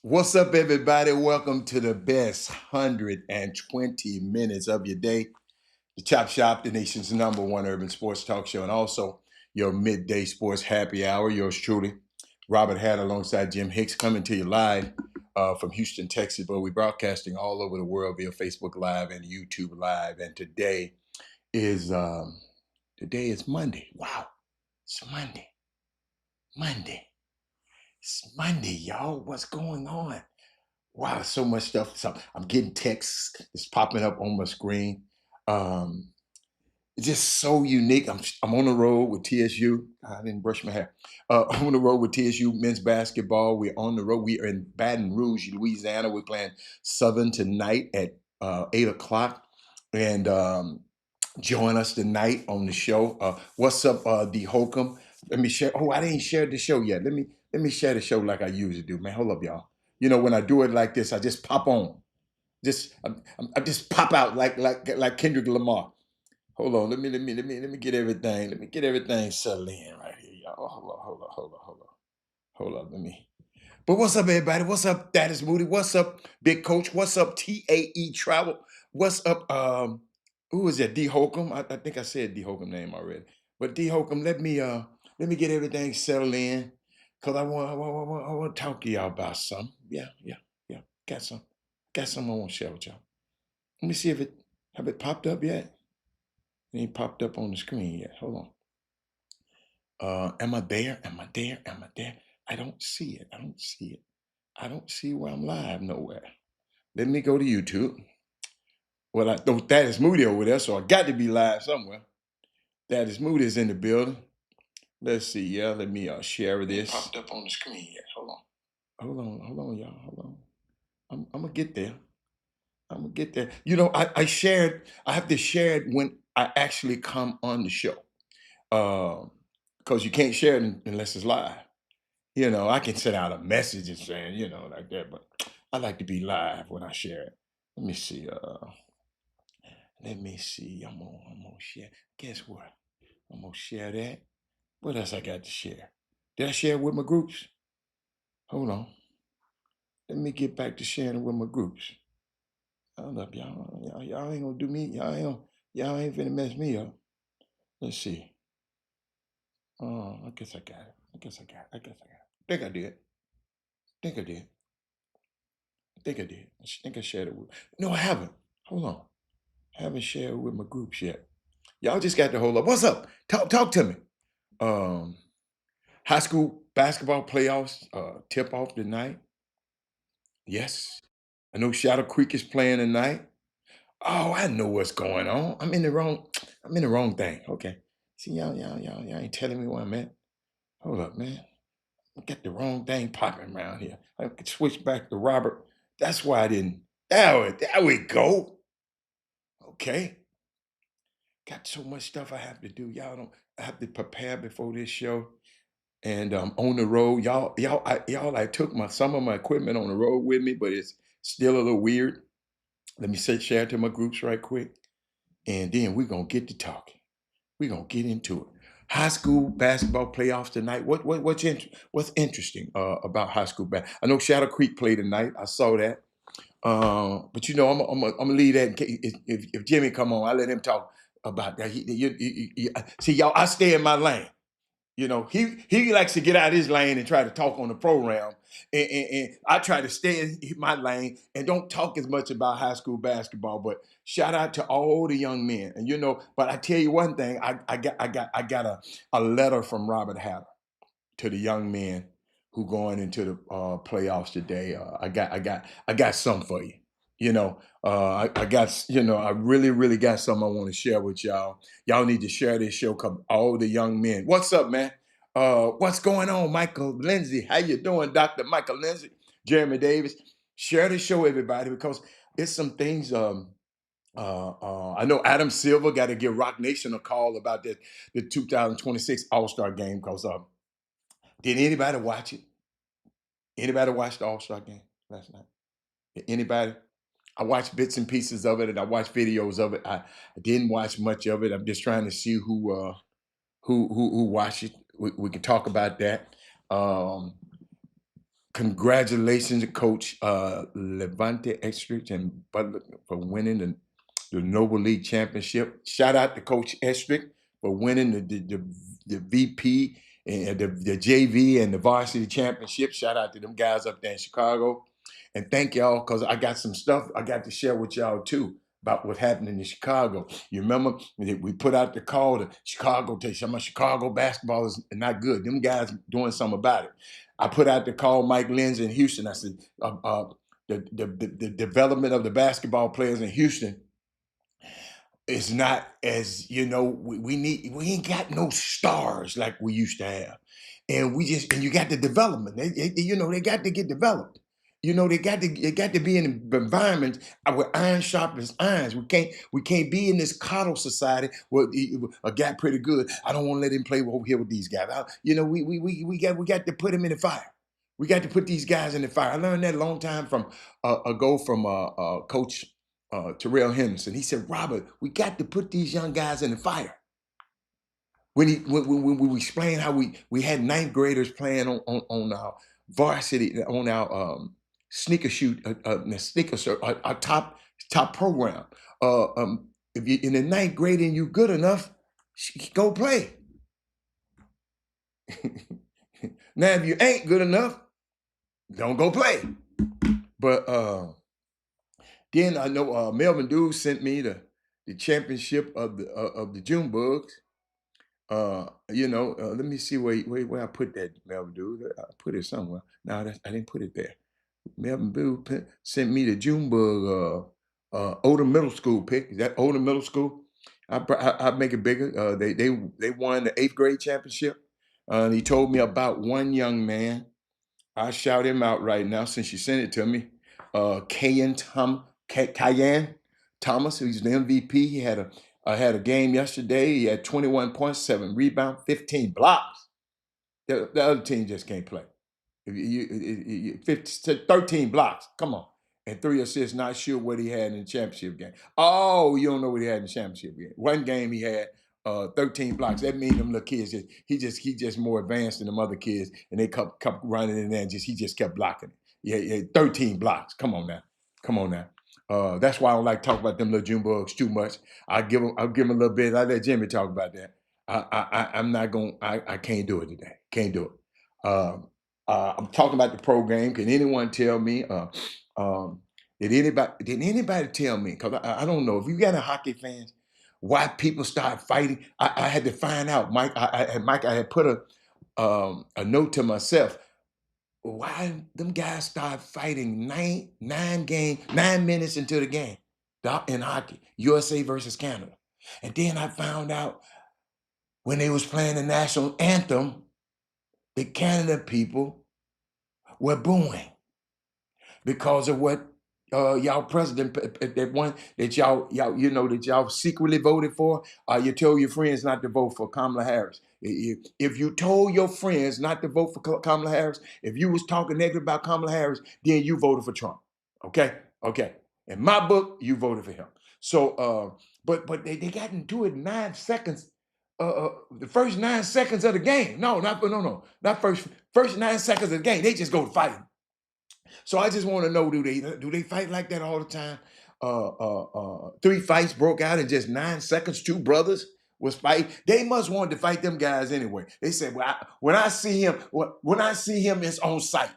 What's up, everybody? Welcome to the best 120 minutes of your day. The Chop Shop, the nation's #1 urban sports talk show, and also your midday sports happy hour. Yours truly, Robert Hatt, alongside Jim Hicks, coming to you live from Houston, Texas. But we're broadcasting all over the world via Facebook Live and YouTube Live. And is today is Monday. Wow, it's Monday. Monday. It's Monday, y'all. What's going on? Wow, so much stuff. So I'm getting texts. It's popping up on my screen. Um, it's just so unique. I'm on the road with TSU. I didn't brush my hair. I'm on the road with TSU men's basketball. We're on the road. We are in Baton Rouge, Louisiana. We're playing Southern tonight at 8 o'clock. And join us tonight on the show. What's up, D Holcomb? Let me share. Oh, I didn't share the show yet. Let me share the show like I usually do, man. Hold up, y'all. When I do it like this, I just pop on. I just pop out like Kendrick Lamar. Hold on. Let me get everything. Let me get everything settled in right here, y'all. Hold on. But what's up, everybody? What's up, That is Moody? What's up, Big Coach? What's up, TAE Travel? What's up, who is that? D Holcomb? I think I said D Holcomb name already. But D Holcomb, let me get everything settled in. Cause I want to talk to y'all about something. Yeah. Got some. Got something I want to share with y'all. Let me see if it have it popped up yet. It ain't popped up on the screen yet. Hold on. Am I there? Am I there? Am I there? I don't see it. I don't see it. I don't see where I'm live nowhere. Let me go to YouTube. Well, I know that is Moody over there, so I got to be live somewhere. That is Moody is in the building. Let's see. Yeah, let me share this. It popped up on the screen yet. Hold on. Hold on, y'all. Hold on. I'm gonna get there. I'm gonna get there. I shared. I have to share it when I actually come on the show, because you can't share it unless it's live. I can send out a message and saying, like that, but I like to be live when I share it. Let me see. Let me see. I'm gonna share. Guess what? I'm gonna share that. What else I got to share? Did I share it with my groups? Hold on. Let me get back to sharing it with my groups. Hold up, y'all. Y'all ain't gonna do me. Y'all ain't finna mess me up. Let's see. Oh, I guess I got it. I think I did. Think I did. Think I did. I think I shared it with. No, I haven't. Hold on. I haven't shared it with my groups yet. Y'all just got to hold up. What's up? Talk to me. Um, High school basketball playoffs tip off tonight. Yes. I know Shadow Creek is playing tonight. Oh, I know what's going on. I'm in the wrong thing. Okay. See, y'all ain't telling me where I'm at. Hold up, man. I got the wrong thing popping around here. I could switch back to Robert. That's why I didn't. There we go. Okay. Got so much stuff I have to do. Y'all don't I have to prepare before this show. And on the road, I took some of my equipment on the road with me, but it's still a little weird. Let me share it to my groups right quick, and then we're gonna get to talking. We're gonna get into it. High school basketball playoffs tonight. What's interesting about high school basketball? I know Shadow Creek played tonight. I saw that. But I'm gonna leave that in case if Jimmy come on, I let him talk about that. See, y'all, I stay in my lane. He likes to get out of his lane and try to talk on the program, and I try to stay in my lane and don't talk as much about high school basketball. But shout out to all the young men, and But I tell you one thing, I got a letter from Robert Hatter to the young men who going into the playoffs today. I got something for you. I really, really got something I want to share with y'all. Y'all need to share this show because all the young men. What's up, man? What's going on, Michael Lindsay? How you doing, Dr. Michael Lindsay? Jeremy Davis. Share the show, everybody, because it's some things. I know Adam Silver got to give Rock Nation a call about the 2026 All Star Game because did anybody watch it? Anybody watch the All Star Game last night? Anybody? I watched bits and pieces of it, and I watched videos of it. I didn't watch much of it. I'm just trying to see who watched it. We can talk about that. Um, Congratulations to Coach Levante Estrich and Butler for winning the Noble League Championship. Shout out to Coach Estrich for winning the VP and the JV and the varsity championship. Shout out to them guys up there in Chicago. And thank y'all, because I got some stuff I got to share with y'all too about what happened in Chicago. You remember we put out the call to Chicago, to some of Chicago basketball is not good. Them guys doing something about it. I put out the call Mike Lenz in Houston. I said, the development of the basketball players in Houston is not as, we ain't got no stars like we used to have. And and you got the development. They got to get developed. They got to be in an environment where iron sharpens irons. We can't be in this coddle society where a guy pretty good. I don't want to let him play over here with these guys. We got to put him in the fire. We got to put these guys in the fire. I learned that a long time ago from Coach Terrell Henderson. He said, Robert, we got to put these young guys in the fire. When we explained how we had ninth graders playing on our varsity, on our sneaker shoot, our top program. If you in the ninth grade and you good enough, go play. Now, if you ain't good enough, don't go play. But then I know Melvin Dew sent me the championship of the June Bugs. Let me see where I put that, Melvin Dew. I put it somewhere. No, I didn't put it there. Melvin Dew sent me the Junebug Older Middle School pick. Is that Older Middle School? I make it bigger. They won the 8th grade championship. And he told me about one young man. I shout him out right now since you sent it to me. Cayenne Thomas, who's the MVP. He had a game yesterday. He had 21 points, 7 rebounds, 15 blocks. The other team just can't play. 13 blocks. Come on. And 3 assists. Not sure what he had in the championship game. Oh, you don't know what he had in the championship game. One game he had 13 blocks. That means them little kids, he just more advanced than them other kids, and they kept running in there, and he just kept blocking it. Yeah, 13 blocks. Come on now. That's why I don't like talking about them little June bugs too much. I'll give him a little bit. I let Jimmy talk about that. I'm not going. I can't do it today. Can't do it. I'm talking about the program. Can anyone tell me? Did anybody tell me? Because I don't know if you got a hockey fans, why people start fighting. I had to find out, Mike. I had put a note to myself. Why them guys start fighting 9 minutes into the game in hockey, USA versus Canada. And then I found out when they was playing the national anthem, the Canada people were booing because of what y'all president, that one that y'all secretly voted for. You told your friends not to vote for Kamala Harris. If you told your friends not to vote for Kamala Harris, if you was talking negative about Kamala Harris, then you voted for Trump. Okay. In my book, you voted for him. So, but they got into it in 9 seconds. The first 9 seconds of the game. Not first 9 seconds of the game. They just go fighting. So I just want to know, do they fight like that all the time? 3 fights broke out in just 9 seconds. 2 brothers was fighting. They must want to fight them guys anyway. They said, well, when I see him, it's on sight.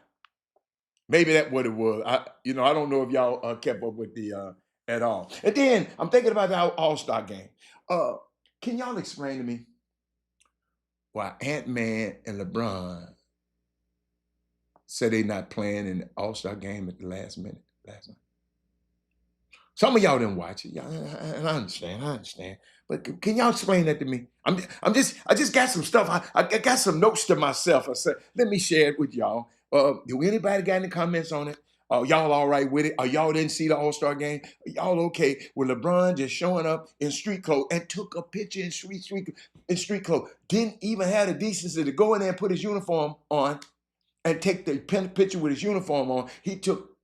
Maybe that's what it was. I don't know if y'all kept up with the at all. And then I'm thinking about the All-Star game. Can y'all explain to me why Ant-Man and LeBron said they not playing in the All-Star game at the last minute last night? Some of y'all didn't watch it. And I understand. But can y'all explain that to me? I just got some stuff. I got some notes to myself. I said, let me share it with y'all. Do anybody got any comments on it? Y'all all right with it? Y'all didn't see the All-Star game? Y'all okay with LeBron just showing up in street clothes and took a picture in street clothes? Didn't even have the decency to go in there and put his uniform on and take the picture with his uniform on. He took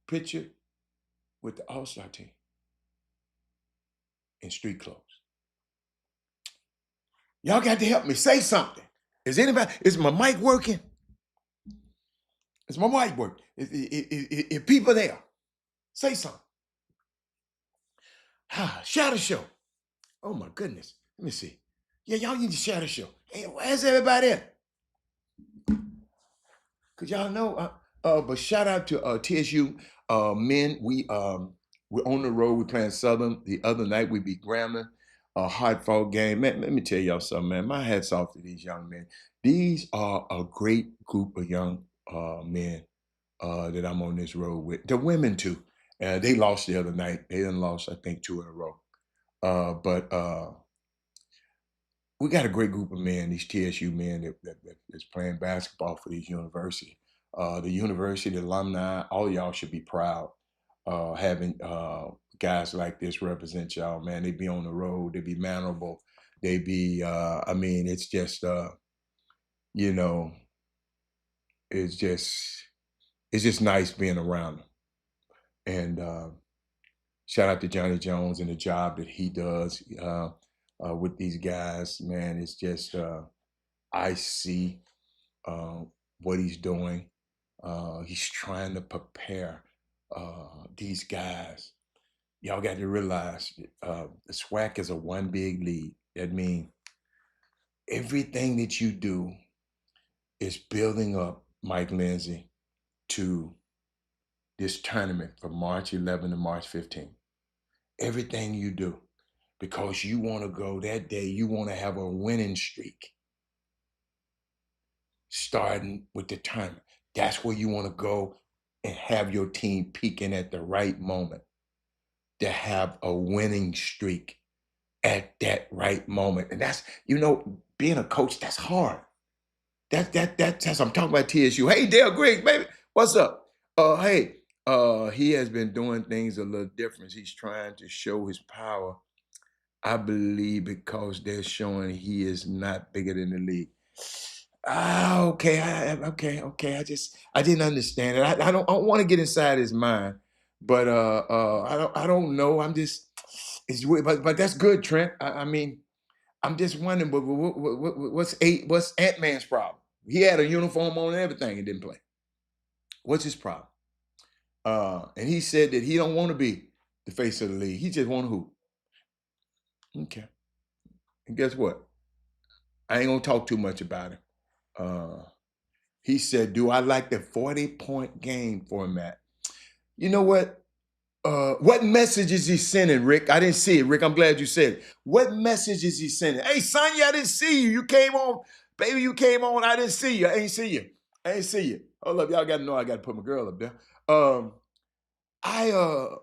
picture with the All-Star team in street clothes. Y'all got to help me say something. Is my mic working? It's my white word. If people there, say something. Share the show. Oh my goodness. Let me see. Yeah, y'all need to share the show. Hey, where's everybody at? Cause y'all know. But shout out to TSU men. We're on the road. We're playing Southern. The other night we beat Grambling. A hard fought game. Man, let me tell y'all something, man. My hat's off to these young men. These are a great group of young men that I'm on this road with. The women too. They lost the other night. They done lost, I think, 2 in a row. But we got a great group of men, these TSU men that's playing basketball for these universities. The university, the alumni, all y'all should be proud having guys like this represent y'all, man. They be on the road, they be mannerable, they be, I mean, it's just, you know, it's just, it's just nice being around them. And shout out to Johnny Jones and the job that he does with these guys, man. It's just, I see uh, what he's doing. He's trying to prepare these guys. Y'all got to realize the SWAC is a one big league. That means everything that you do is building up Mike Lindsay to this tournament from March 11 to March 15. Everything you do, because you want to go that day, you want to have a winning streak starting with the tournament. That's where you want to go and have your team peaking at the right moment to have a winning streak at that right moment. And that's, being a coach, that's hard. That's I'm talking about TSU. Hey, Dale Griggs, baby, what's up? Hey, he has been doing things a little different. He's trying to show his power, I believe, because they're showing he is not bigger than the league. Okay, okay. I didn't understand it. I don't want to get inside his mind, but I don't know. I'm just it's weird, but that's good, Trent. I mean, I'm just wondering, what's Ant-Man's problem? He had a uniform on and everything and didn't play. What's his problem? And he said that he don't want to be the face of the league. He just want to hoop. Okay. And guess what? I ain't gonna talk too much about it. Uh, he said, "Do I like the 40-point game format?" You know what message is he sending, Rick? I didn't see it, Rick. I'm glad you said it. What message is he sending? Hey, Sonya, I didn't see you. You came on, baby. You came on. I didn't see you. I ain't see you. I ain't see you. Hold up, y'all got to know I got to put my girl up there.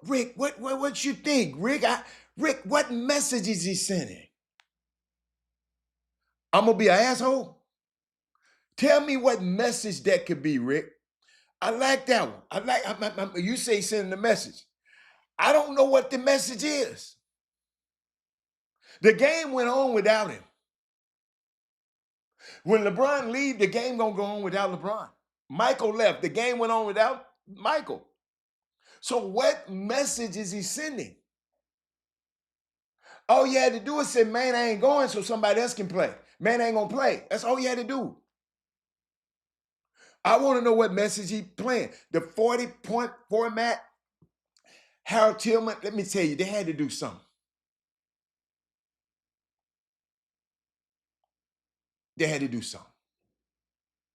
Rick, what you think, Rick? Rick, what message is he sending? I'm gonna be an asshole. Tell me what message that could be, Rick. I like that one. You say sending the message. I don't know what the message is. The game went on without him. When LeBron leave, the game gonna go on without LeBron. Michael left. The game went on without Michael. So what message is he sending? All you had to do is say, man, I ain't going so somebody else can play. Man, I ain't gonna play. That's all you had to do. I want to know what message he playing. The 40-point format, Harold Tillman, let me tell you, they had to do something. They had to do something.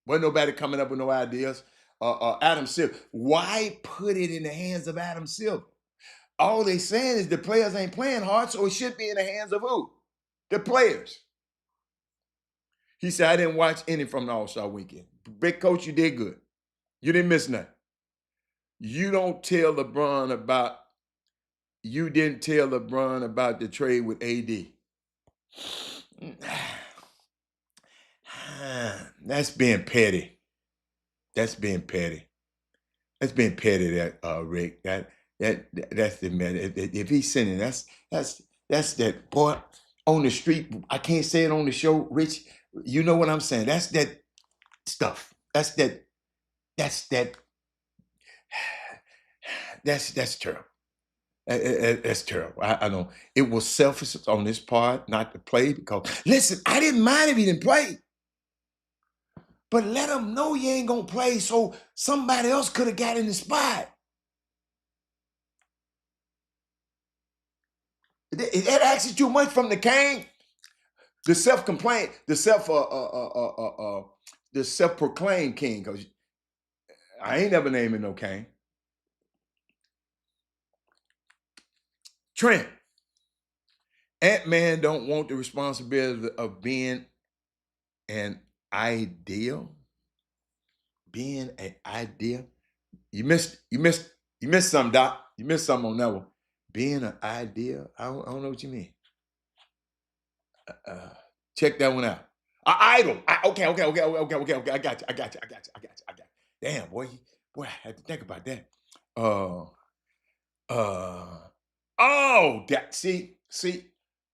Wasn't nobody coming up with no ideas. Adam Silver. Why put it in the hands of Adam Silver? All they saying is the players ain't playing hard, so it should be in the hands of who? The players. He said, I didn't watch any from the All-Star weekend. Big coach, you did good. You didn't miss nothing. You didn't tell LeBron about the trade with AD. That's being petty. That's being petty. That's being petty, that Rick. That's the man. If he's sending, that's that boy on the street. I can't say it on the show, Rich. You know what I'm saying? That's that stuff. That's that. That's terrible. That's terrible. I know it was selfish on this part not to play because listen, I didn't mind if he didn't play. but let them know you ain't gonna play so somebody else could have got in the spot. It asks too much from the king. The self-complaint, the self-proclaimed king, because I ain't never naming no king. Trent, Ant-Man don't want the responsibility of being an ideal. Being an ideal. You missed something, Doc. You missed something on that one. Being an ideal. I don't know what you mean. Uh, Check that one out. Idol. Okay. I got you. Damn, boy, I had to think about that. Uh, uh, see,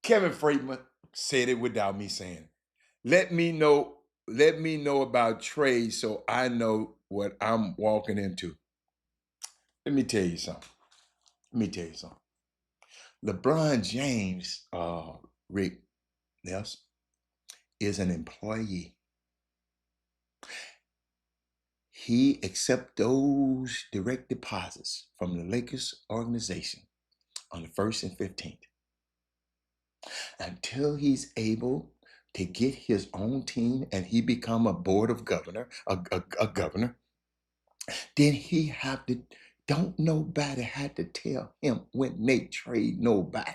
Kevin Friedman said it without me saying it. Let me know, let me know about trade so I know what I'm walking into. Let me tell you something. LeBron James, Rick Nelson, is an employee. He accepts those direct deposits from the Lakers organization on the 1st and 15th until he's able to get his own team and he become a board of governor, a governor. Then he have to, don't nobody have to tell him when they trade nobody.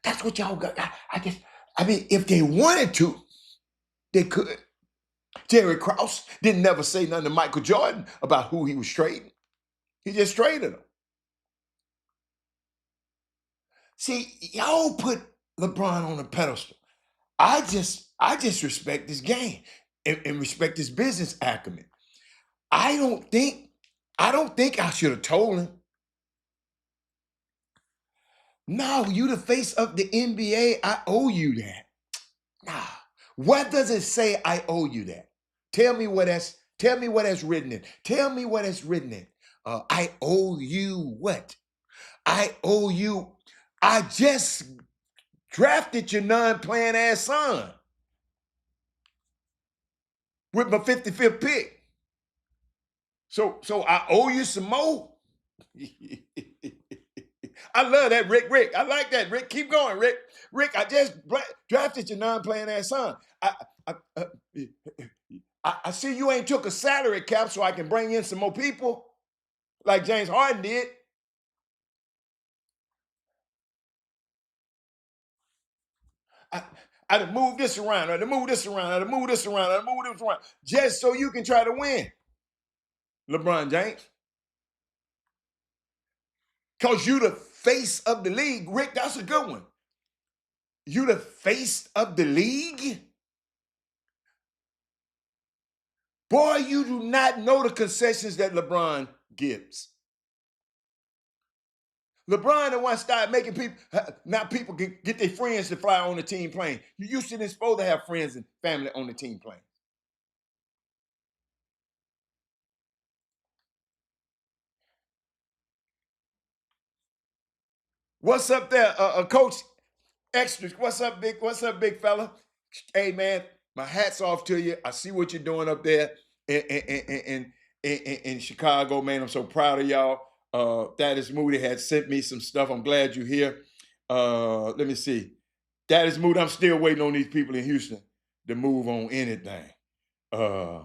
That's what y'all got. I mean, if they wanted to, they could. Jerry Krause didn't never say nothing to Michael Jordan about who he was trading. He just traded him. See, y'all put LeBron on a pedestal. I just respect his game and respect his business acumen. I don't think I should have told him. No, you the face of the NBA. I owe you that. Nah. What does it say I owe you that? Tell me what that's written in. Tell me what it's written in. I owe you what? I owe you. I just drafted your non-playing ass son with my 55th pick. So I owe you some more. I love that, Rick. Rick, I like that, Rick. Keep going, Rick. Rick, I just drafted your non-playing ass son. I, uh, I see you ain't took a salary cap so I can bring in some more people like James Harden did. I, I'd move this around, I'd move this around, I'd move this around, I'd move this around, just so you can try to win, LeBron James. Because you the face of the league. Rick, that's a good one. You the face of the league? Boy, you do not know the concessions that LeBron gives. LeBron the one started making people, now people can get their friends to fly on the team plane. You used to supposed to have friends and family on the team plane. What's up there, Coach Extras? What's up, big fella? Hey, man, my hat's off to you. I see what you're doing up there in Chicago, man. I'm so proud of y'all. Thaddeus Moody had sent me some stuff. I'm glad you're here. Let me see. Thaddeus Moody, I'm still waiting on these people in Houston to move on anything. Uh,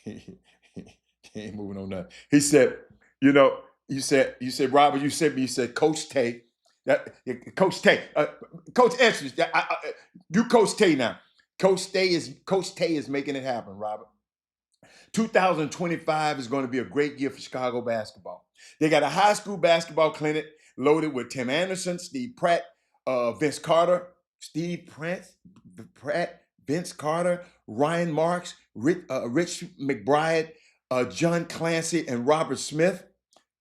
he ain't moving on nothing. He said, you know, you said, Robert, you said me, you said, Coach Tay, Coach Tay, Coach Estridge, you Coach Tay now. Coach Tay is making it happen, Robert. 2025 is going to be a great year for Chicago basketball. They got a high school basketball clinic loaded with Tim Anderson, Steve Pratt, Vince Carter, Vince Carter, Ryan Marks, Rich McBride, John Clancy, and Robert Smith.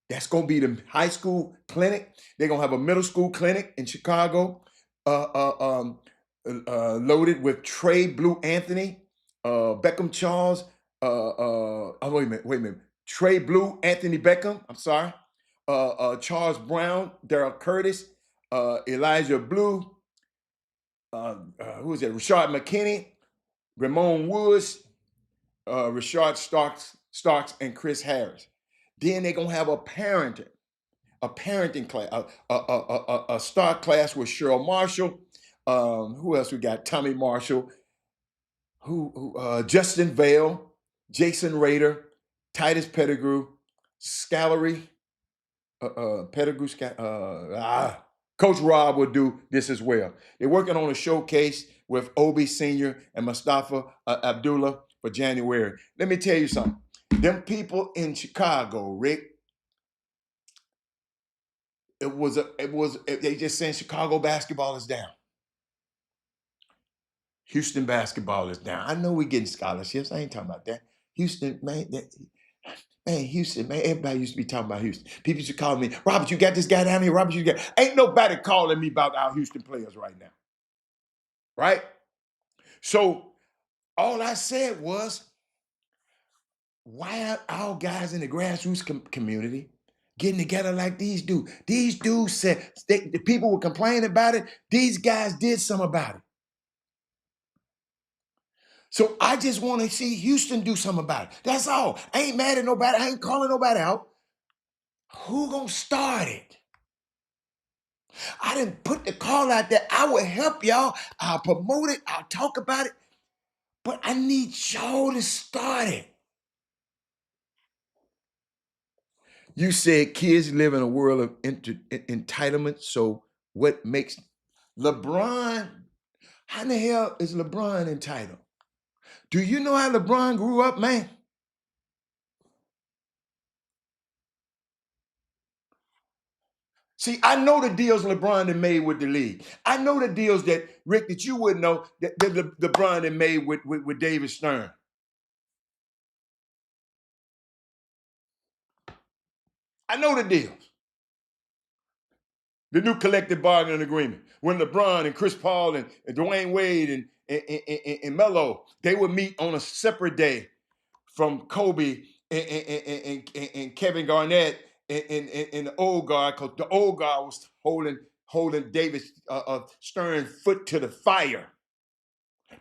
That's going to be the high school clinic. They're going to have a middle school clinic in Chicago, uh, uh, um, loaded with Trey Blue Anthony, Beckham Charles. Oh, wait a minute. Trey Blue, Anthony Beckham. I'm sorry. Charles Brown, Daryl Curtis, Elijah Blue. Who is that? Rashard McKinney, Ramon Woods, Rashard Starks, and Chris Harris. Then they're gonna have a parenting class, a start class with Cheryl Marshall. Who else we got? Tommy Marshall, Justin Vale, Jason Rader, Titus Pettigrew, Scalery, Pettigrew, Coach Rob will do this as well. They're working on a showcase with Obi Sr. and Mustafa Abdullah for January. Let me tell you something. Them people in Chicago, Rick, they just saying Chicago basketball is down. Houston basketball is down. I know we're getting scholarships. I ain't talking about that. Houston, man, Houston, man. Everybody used to be talking about Houston. People used to call me, Robert, you got this guy down here. Robert, you got. Ain't nobody calling me about our Houston players right now. Right? So all I said was, why aren't our guys in the grassroots community getting together like these dudes? These dudes said, the people were complaining about it. These guys did something about it. So I just want to see Houston do something about it. That's all. I ain't mad at nobody. I ain't calling nobody out. Who gonna start it? I didn't put the call out there. I will help y'all. I'll promote it. I'll talk about it. But I need y'all to start it. You said kids live in a world of entitlement. So what makes LeBron, how in the hell is LeBron entitled? Do you know how LeBron grew up, man? See, I know the deals LeBron had made with the league. I know the deals that, Rick, that you wouldn't know that LeBron had made with David Stern. I know the deals. The new collective bargaining agreement. When LeBron and Chris Paul and Dwayne Wade and Melo, they would meet on a separate day from Kobe and Kevin Garnett and the old guard, because the old guard was holding David Stern's foot to the fire.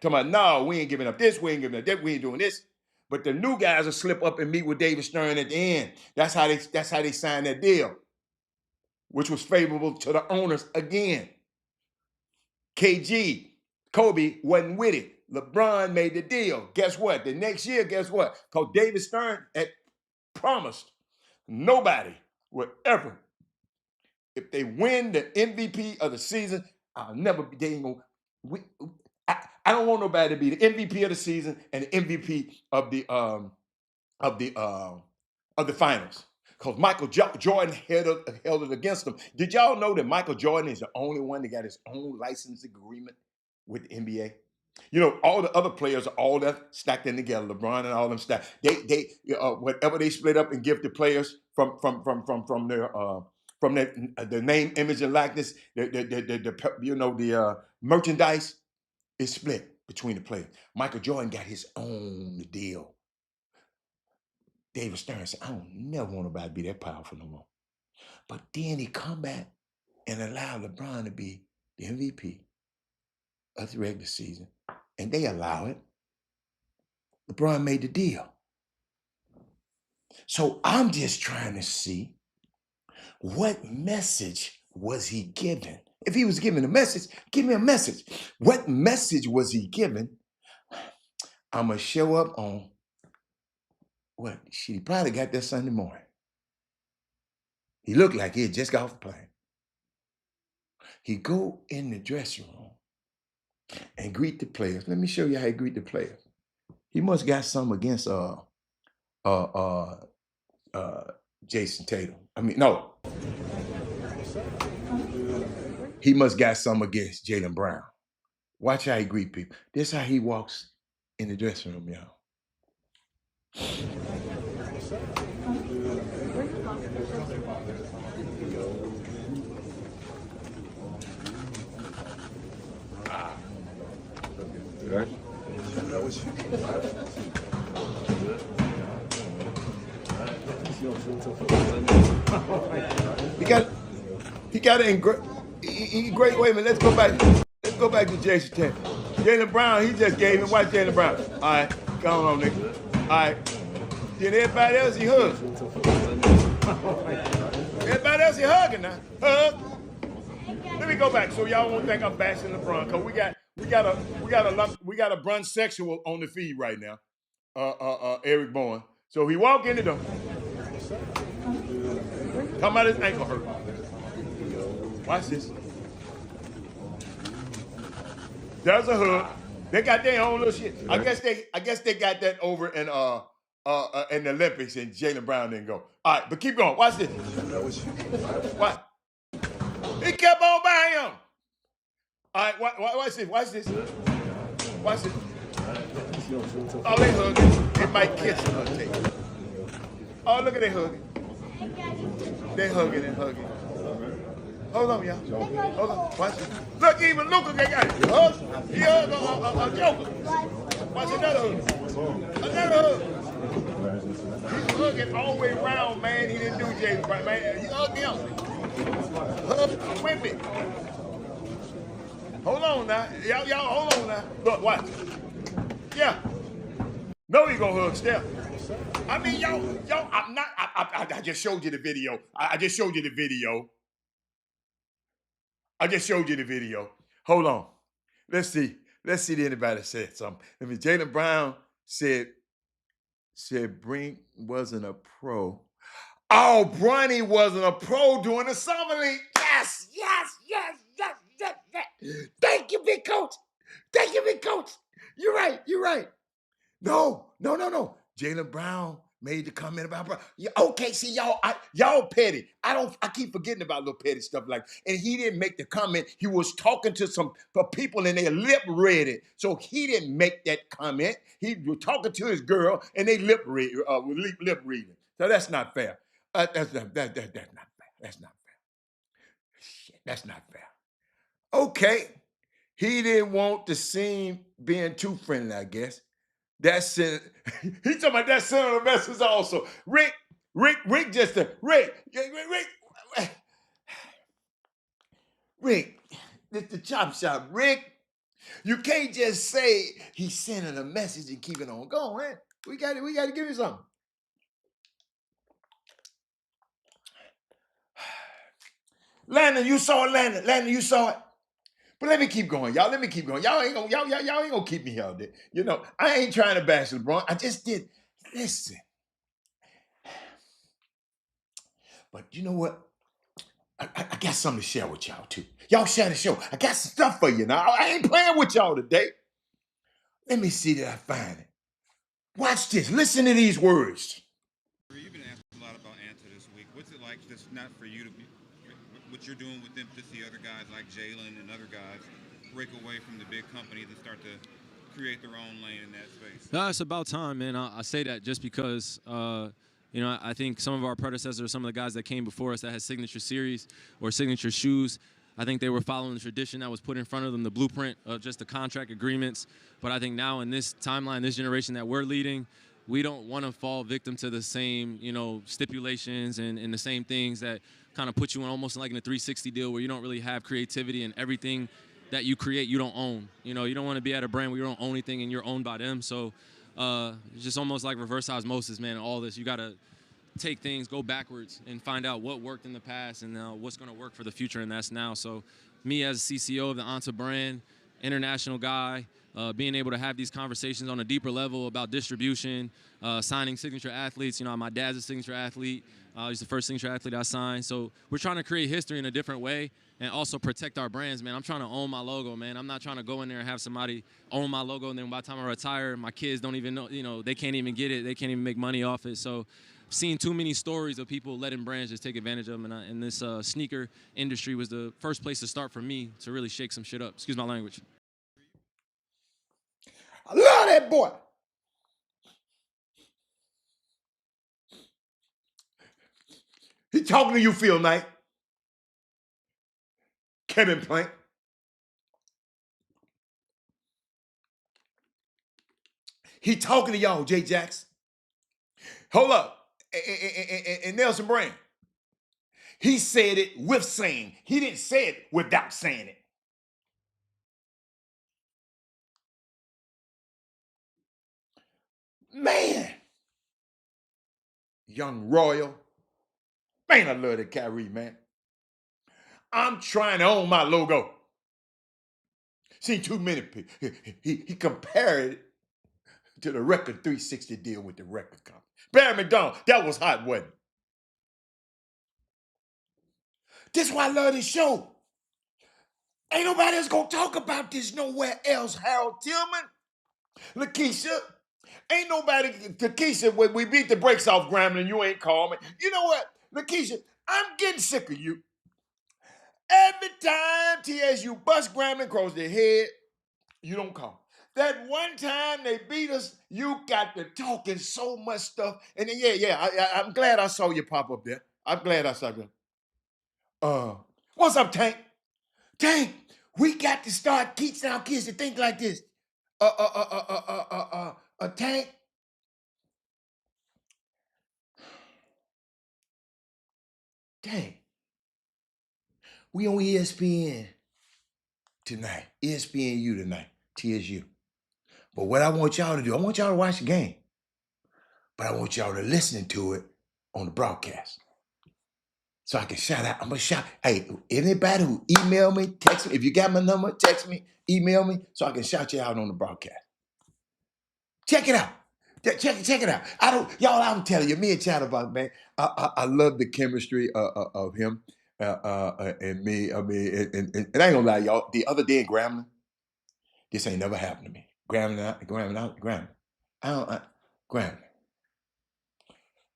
Talking about, no, we ain't giving up this, we ain't giving up that, we ain't doing this. But the new guys will slip up and meet with David Stern at the end. That's how they signed that deal, which was favorable to the owners again. KG, Kobe wasn't with it. LeBron made the deal. Guess what? The next year, guess what? Because David Stern had promised nobody would ever, if they win the MVP of the season, I'll never be, they ain't gonna, I don't want nobody to be the MVP of the season and the MVP of the finals. Because Michael Jordan held it against them. Did y'all know that Michael Jordan is the only one that got his own license agreement with the NBA? You know, all the other players are all that stacked in together. LeBron and all them stacked. They whatever they split up and give the players from their name, image, and likeness, the merchandise is split between the players. Michael Jordan got his own deal. David Stern said, I don't never want nobody to be that powerful no more. But then he come back and allow LeBron to be the MVP of the regular season. And they allow it. LeBron made the deal. So I'm just trying to see, what message was he given? If he was giving a message, give me a message. What message was he given? I'm going to show up on what? Shit, he probably got there Sunday morning. He looked like he had just got off the plane. He go in the dressing room and greet the players. Let me show you how he greet the players. He must got something against Jason Tatum. I mean, no. He must got something against Jaylen Brown. Watch how he greet people. This is how he walks in the dressing room, y'all. Right. He got it in great. Wait a minute. Let's go back to Jason Tatum. Jaylen Brown, he just gave him. Watch Jaylen Brown. All right, come on, nigga. All right. Then everybody else, he hugged. Everybody else, he hugging now. Hug. Let me go back so y'all won't think I'm bashing LeBron, because we got a brunch sexual on the feed right now. Eric Bowen. So he walk in the door. Talking about his ankle hurt. Watch this. There's a hug. They got their own little shit. I guess they got that over in the Olympics, and Jaylen Brown didn't go. All right, but keep going. Watch this. What? He kept on by him. All right, watch this. Watch this. Watch this. Oh, they hugging. They might kiss him or take. Oh, look at they hugging. They hugging and hugging. Hold on, y'all. Hold on. Watch it. Look, even Luka got it. Hug. He hugged a Joker. Watch another hug. Another hug. He's hugging all the way around, man. He didn't do James Brown, man. He hugged him. Hug women. Hold on now. Y'all hold on now. Look, watch. Yeah. No, he gonna hug Steph. I mean, y'all, I'm not, I just showed you the video. I just showed you the video. I just showed you the video. Hold on. Let's see. Let's see if anybody said something. I mean, Jaylen Brown said Brink wasn't a pro. Oh, Bronny wasn't a pro during the summer league. Yes. Thank you, big coach. Thank you, big coach. You're right. No. Jaylen Brown made the comment about Brown. Yeah, okay, see, y'all petty. I keep forgetting about little petty stuff like that. And he didn't make the comment. He was talking to some people and they lip read it. So he didn't make that comment. He was talking to his girl and they lip reading. So that's not fair. That's not fair. That's not fair. Shit, that's not fair. Okay. He didn't want the scene being too friendly, I guess. That's it. He talking about that son of the message also. Rick, just a Rick, this the Chop Shop. Rick, you can't just say he's sending a message and keep it on going. We got to give him something. Landon, you saw it, Landon, you saw it. But let me keep going, y'all. Y'all ain't gonna keep me out there. You know, I ain't trying to bash LeBron. I just did. Listen. But you know what? I got something to share with y'all too. Y'all share the show. I got some stuff for you now. I ain't playing with y'all today. Let me see that I find it. Watch this. Listen to these words. You've been asked a lot about Anta this week. What's it like just not for you to be what you're doing with them, to see other guys like Jaylen and other guys break away from the big companies and start to create their own lane in that space? No, it's about time, man. I say that just because, I think some of our predecessors, some of the guys that came before us that had signature series or signature shoes, I think they were following the tradition that was put in front of them, the blueprint of just the contract agreements. But I think now in this timeline, this generation that we're leading, we don't want to fall victim to the same, stipulations and the same things that kind of put you in almost like in a 360 deal where you don't really have creativity and everything that you create, you don't own. You don't want to be at a brand where you don't own anything and you're owned by them. So it's just almost like reverse osmosis, man, all this. You got to take things, go backwards, and find out what worked in the past and what's going to work for the future, and that's now. So me as CCO of the Anta brand, international guy, being able to have these conversations on a deeper level about distribution, signing signature athletes. My dad's a signature athlete. He's the first signature athlete I signed. So we're trying to create history in a different way and also protect our brands, man. I'm trying to own my logo, man. I'm not trying to go in there and have somebody own my logo, and then by the time I retire, my kids don't even know, they can't even get it. They can't even make money off it. So I've seen too many stories of people letting brands just take advantage of them, and this sneaker industry was the first place to start for me to really shake some shit up. Excuse my language. I love that boy. He talking to you, Phil Knight. Kevin Plank. He talking to y'all, Jay Jackson. Hold up. And Nelson Brand. He said it with saying. He didn't say it without saying it. Man, young Royal. Man, I love that Kyrie, man. I'm trying to own my logo. Seen too many people. He compared it to the record 360 deal with the record company. Barry McDonald, that was hot, wasn't it? This is why I love this show. Ain't nobody else gonna talk about this nowhere else. Harold Tillman, Lakeisha. Ain't nobody, Lakeisha, when we beat the brakes off Grambling, you ain't call me. You know what, Lakeisha, I'm getting sick of you. Every time TSU bust Grambling across their head, you don't call. That one time they beat us, you got to talking so much stuff. And then, I'm glad I saw you pop up there. I'm glad I saw you. What's up, Tank? Tank, we got to start teaching our kids to think like this. Tank. Tank. We on ESPN tonight. ESPNU tonight. TSU. But what I want y'all to do, I want y'all to watch the game. But I want y'all to listen to it on the broadcast. So I can shout out. I'm gonna shout. Hey, anybody who email me, text me. If you got my number, text me, email me, so I can shout you out on the broadcast. Check it out. Check it out. I'm telling you, me and Chatterbox, man. I love the chemistry of him and me. I mean, and I ain't gonna lie, y'all. The other day in Grambling, this ain't never happened to me. Grambling. Grambling.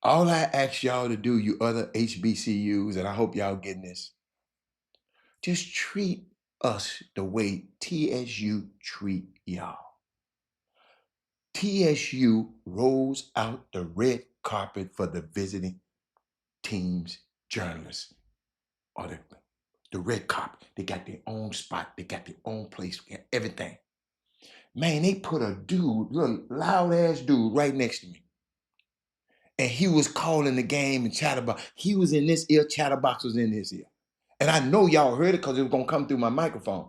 All I ask y'all to do, you other HBCUs, and I hope y'all getting this, just treat us the way TSU treat y'all. TSU rolls out the red carpet for the visiting team's journalists. Or the red carpet. They got their own spot. They got their own place. Everything. Man, they put a dude, little loud ass dude right next to me. And he was calling the game and Chatterbox. He was in this ear, Chatterbox was in his ear. And I know y'all heard it because it was gonna come through my microphone.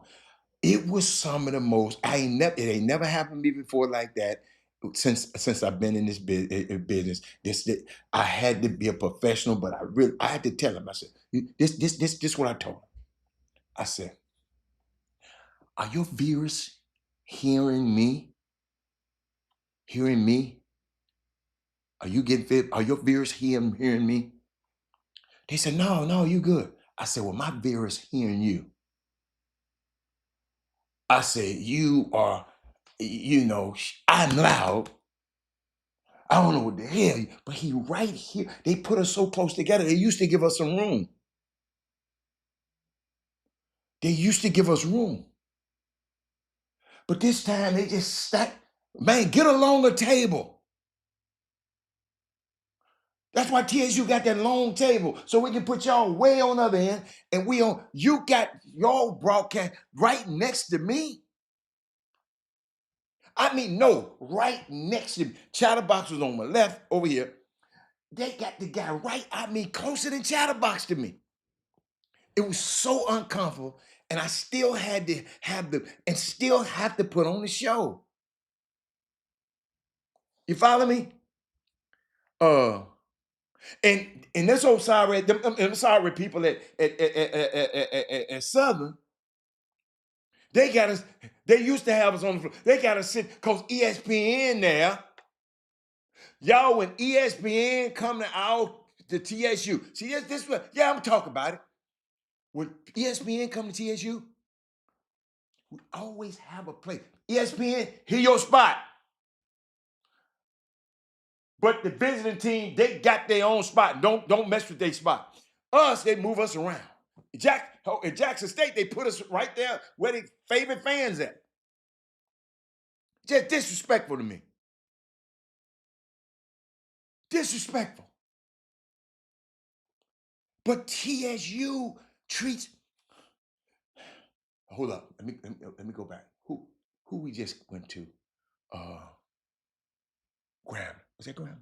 It was some of the most, it ain't never happened to me before like that. Since I've been in this business, I had to be a professional, but I had to tell him. I said, this what I told him. I said, are your viewers hearing me? Hearing me? Are you getting fit? Are your viewers hearing me? They said, no, you good. I said, well, my viewers hearing you. I said, you are, I'm loud. I don't know what the hell, but he right here. They put us so close together. They used to give us some room. They used to give us room. But this time they just stacked. Man, get a longer table. That's why TSU got that long table. So we can put y'all way on the other end. And you got y'all broadcast right next to me. I mean, no, right next to me. Chatterbox was on my left over here. They got the guy closer than Chatterbox to me. It was so uncomfortable, and I still had to still have to put on the show. You follow me? And this old sorry people at Southern, they got us. They used to have us on the floor. They got us sit because ESPN there. Y'all, when ESPN come to TSU, see this I'm talking about it. When ESPN come to TSU, we always have a place. ESPN, here your spot. But the visiting team, they got their own spot. Don't mess with their spot. Us, they move us around. In Jackson State, they put us right there where their favorite fans at. Just disrespectful to me. Disrespectful. But TSU treats. Hold up. Let me go back. Who we just went to? Grambling. Was that Grambling?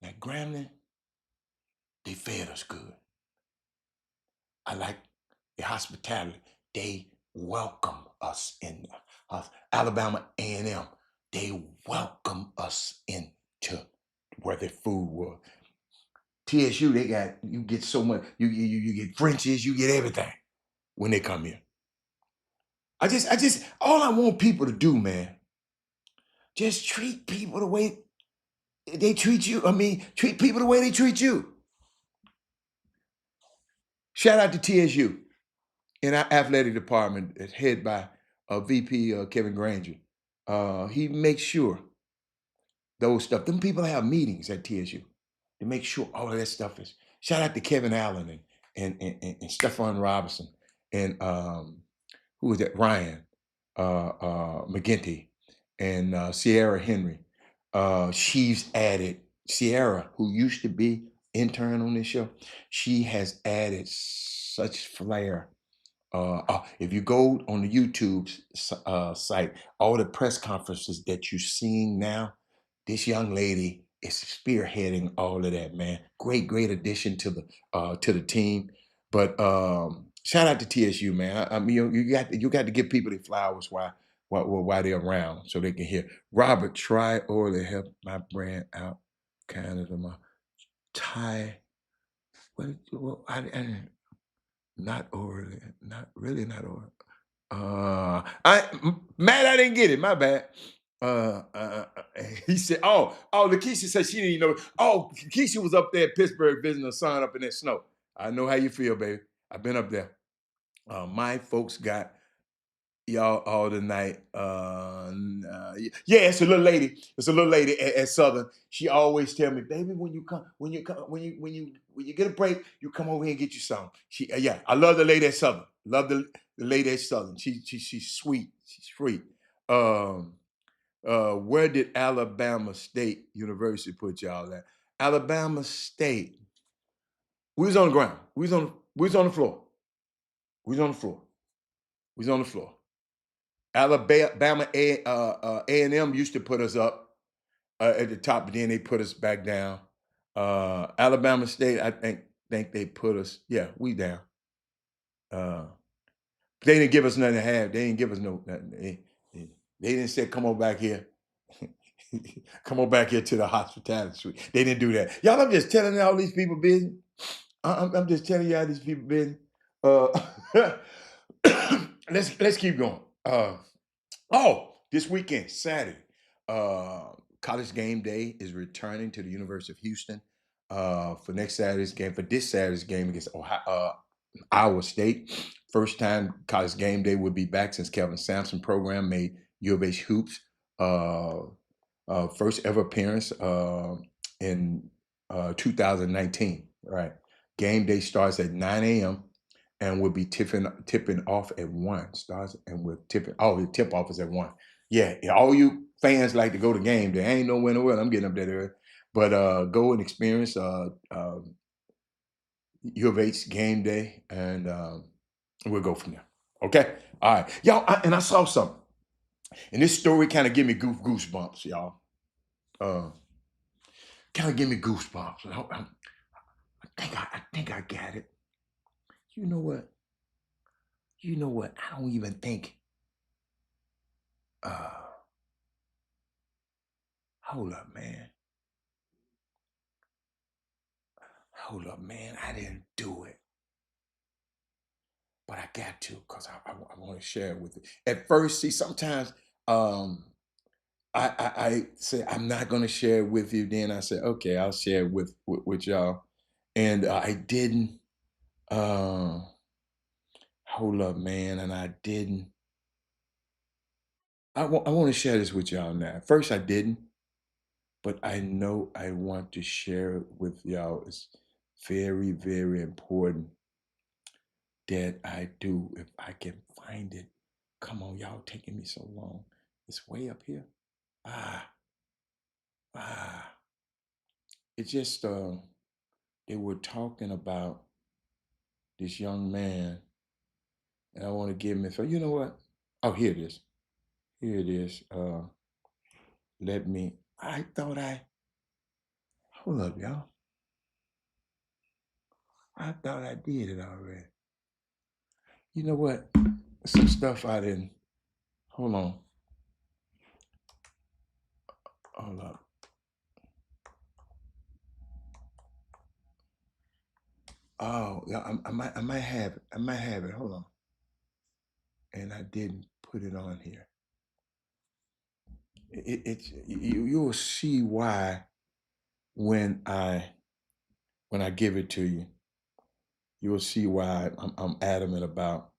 Now Grambling, they fed us good. I like the hospitality. They welcome us in Alabama A&M. They welcome us. us into where the food was. TSU, they got, you get so much, you get Frenchies, you get everything when they come here. All I want people to do, man, just treat people the way they treat you. I mean, treat people the way they treat you. Shout out to TSU in our athletic department, it's head by VP Kevin Granger. He makes sure those stuff. Them people have meetings at TSU to make sure all of that stuff is. Shout out to Kevin Allen and Stephon Robinson and who was that? Ryan McGinty and Sierra Henry. She's added Sierra, who used to be intern on this show. She has added such flair. If you go on the YouTube site, all the press conferences that you're seeing now, this young lady is spearheading all of that, man. Great addition to the team. But shout out to TSU, man. I mean, you got to give people their flowers while they're around, so they can hear. Robert, try oil to help my brand out. Canada, my Thai. I not oil, not really, not oil. Matt, I didn't get it. My bad. Uh, uh, uh, he said, Lakeisha said she didn't even know. Oh, Keisha was up there at Pittsburgh visiting her son up in that snow. I know how you feel, baby. I've been up there. My folks got y'all all tonight. Yeah, it's a little lady. It's a little lady at Southern. She always tell me, baby, when you get a break, you come over here and get you some. Yeah, I love the lady at Southern. Love the lady at Southern. She's sweet. She's sweet. Um, where did Alabama State University put y'all at? Alabama State. We was on the ground. We was on the floor. We was on the floor. We was on the floor. Alabama A&M used to put us up at the top, but then they put us back down. Alabama State, I think they put us. Yeah, we down. They didn't give us nothing to have. They didn't give us nothing. They didn't say, come on back here. Come on back here to the hospitality suite. They didn't do that. Y'all, I'm just telling all these people business. I'm just telling y'all these people business. Let's keep going. This weekend, Saturday, College Game Day is returning to the University of Houston for next Saturday's game. For this Saturday's game against Iowa State, first time College Game Day would be back since Kelvin Sampson program made U of H hoops. First ever appearance in 2019. Right, game day starts at 9 a.m. and will be tipping off at 1. Starts and we're tipping. Oh, the tip off is at 1. Yeah, all you fans like to go to game day. Ain't nowhere in the world I'm getting up there early. But go and experience U of H game day, and we'll go from there. Okay, all right, y'all. I saw something, and this story kind of give me goosebumps, y'all. Kind of give me goosebumps. I think I got it. You know what? I don't even think. Hold up, man. Hold up, man. I didn't do it, but I got to because I want to share it with you. At first, see, sometimes I say I'm not going to share it with you. Then I say, okay, I'll share it with y'all, and I didn't. Hold up, man, and I didn't. I want to share this with y'all now. At first, I didn't, but I know I want to share it with y'all. It's very, very important that I do if I can find it. Come on, y'all taking me so long. It's way up here. Ah, ah. It's just they were talking about this young man, and I want to give him it. So you know what? Oh, here it is. Here it is. Let me. I thought I. Hold up, y'all. I thought I did it already. You know what? Some stuff I didn't. Hold on. Hold up. Oh, yeah, I might have it. I might have it. Hold on. And I didn't put it on here. It's you will see why when I give it to you. You will see why I'm adamant about.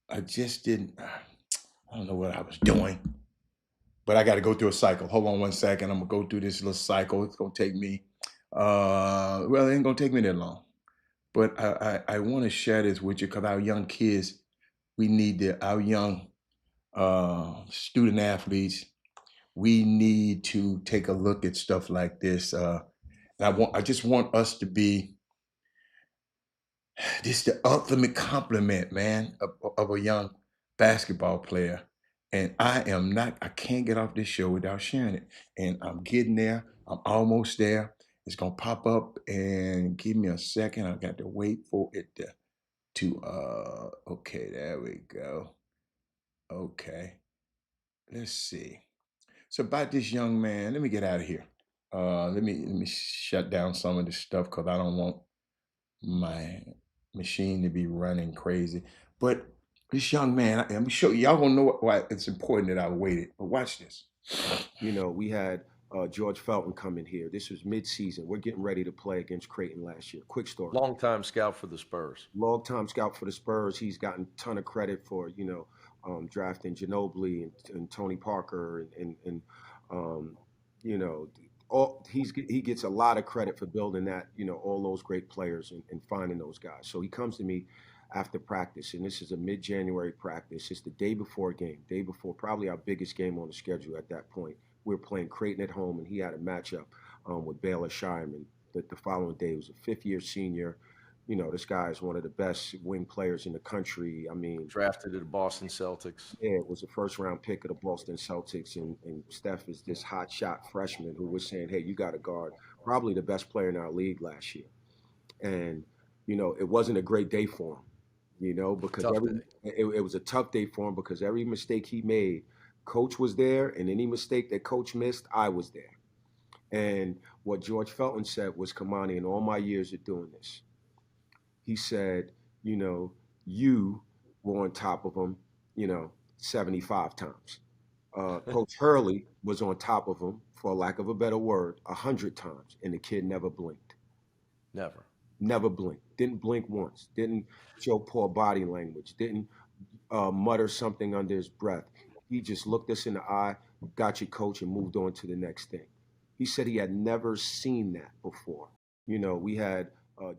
I just didn't. I don't know what I was doing, but I got to go through a cycle. Hold on one second. I'm gonna go through this little cycle. It's gonna take me. Well, it ain't gonna take me that long. But I want to share this with you because our young kids, we need our young student athletes. We need to take a look at stuff like this. I just want us to be this the ultimate compliment, man, of a young basketball player. And I can't get off this show without sharing it. And I'm getting there. I'm almost there. It's gonna pop up and give me a second. I got to wait for it okay, there we go. Okay. Let's see. So about this young man, let me get out of here. Let me shut down some of this stuff because I don't want my machine to be running crazy. But this young man, I'm sure y'all gonna know why it's important that I waited. But watch this. You know, we had George Felton come in here. This was mid-season. We're getting ready to play against Creighton last year. Quick story. Long-time scout for the Spurs. Long-time scout for the Spurs. He's gotten a ton of credit for, drafting Ginobili and Tony Parker and you know, he gets a lot of credit for building that, all those great players and finding those guys. So he comes to me after practice, and this is a mid-January practice. It's the day before day before probably our biggest game on the schedule at that point. We were playing Creighton at home, and he had a matchup with Baylor Shireman. The following day, he was a fifth-year senior. This guy is one of the best wing players in the country. I mean, Drafted at the Boston Celtics. yeah, it was a first round pick of the Boston Celtics, and Steph is this hot shot freshman who was saying, "Hey, you got to guard probably the best player in our league last year." And it wasn't a great day for him, because Tough day. it was a tough day for him because every mistake he made, coach was there, and any mistake that coach missed, I was there. And what George Felton said was, Kamani, in all my years of doing this, he said, you were on top of him, 75 times. Coach Hurley was on top of him, for lack of a better word, 100 times, and the kid never blinked. Never. Never blinked. Didn't blink once. Didn't show poor body language. Didn't mutter something under his breath. He just looked us in the eye, got your coach, and moved on to the next thing. He said he had never seen that before. We had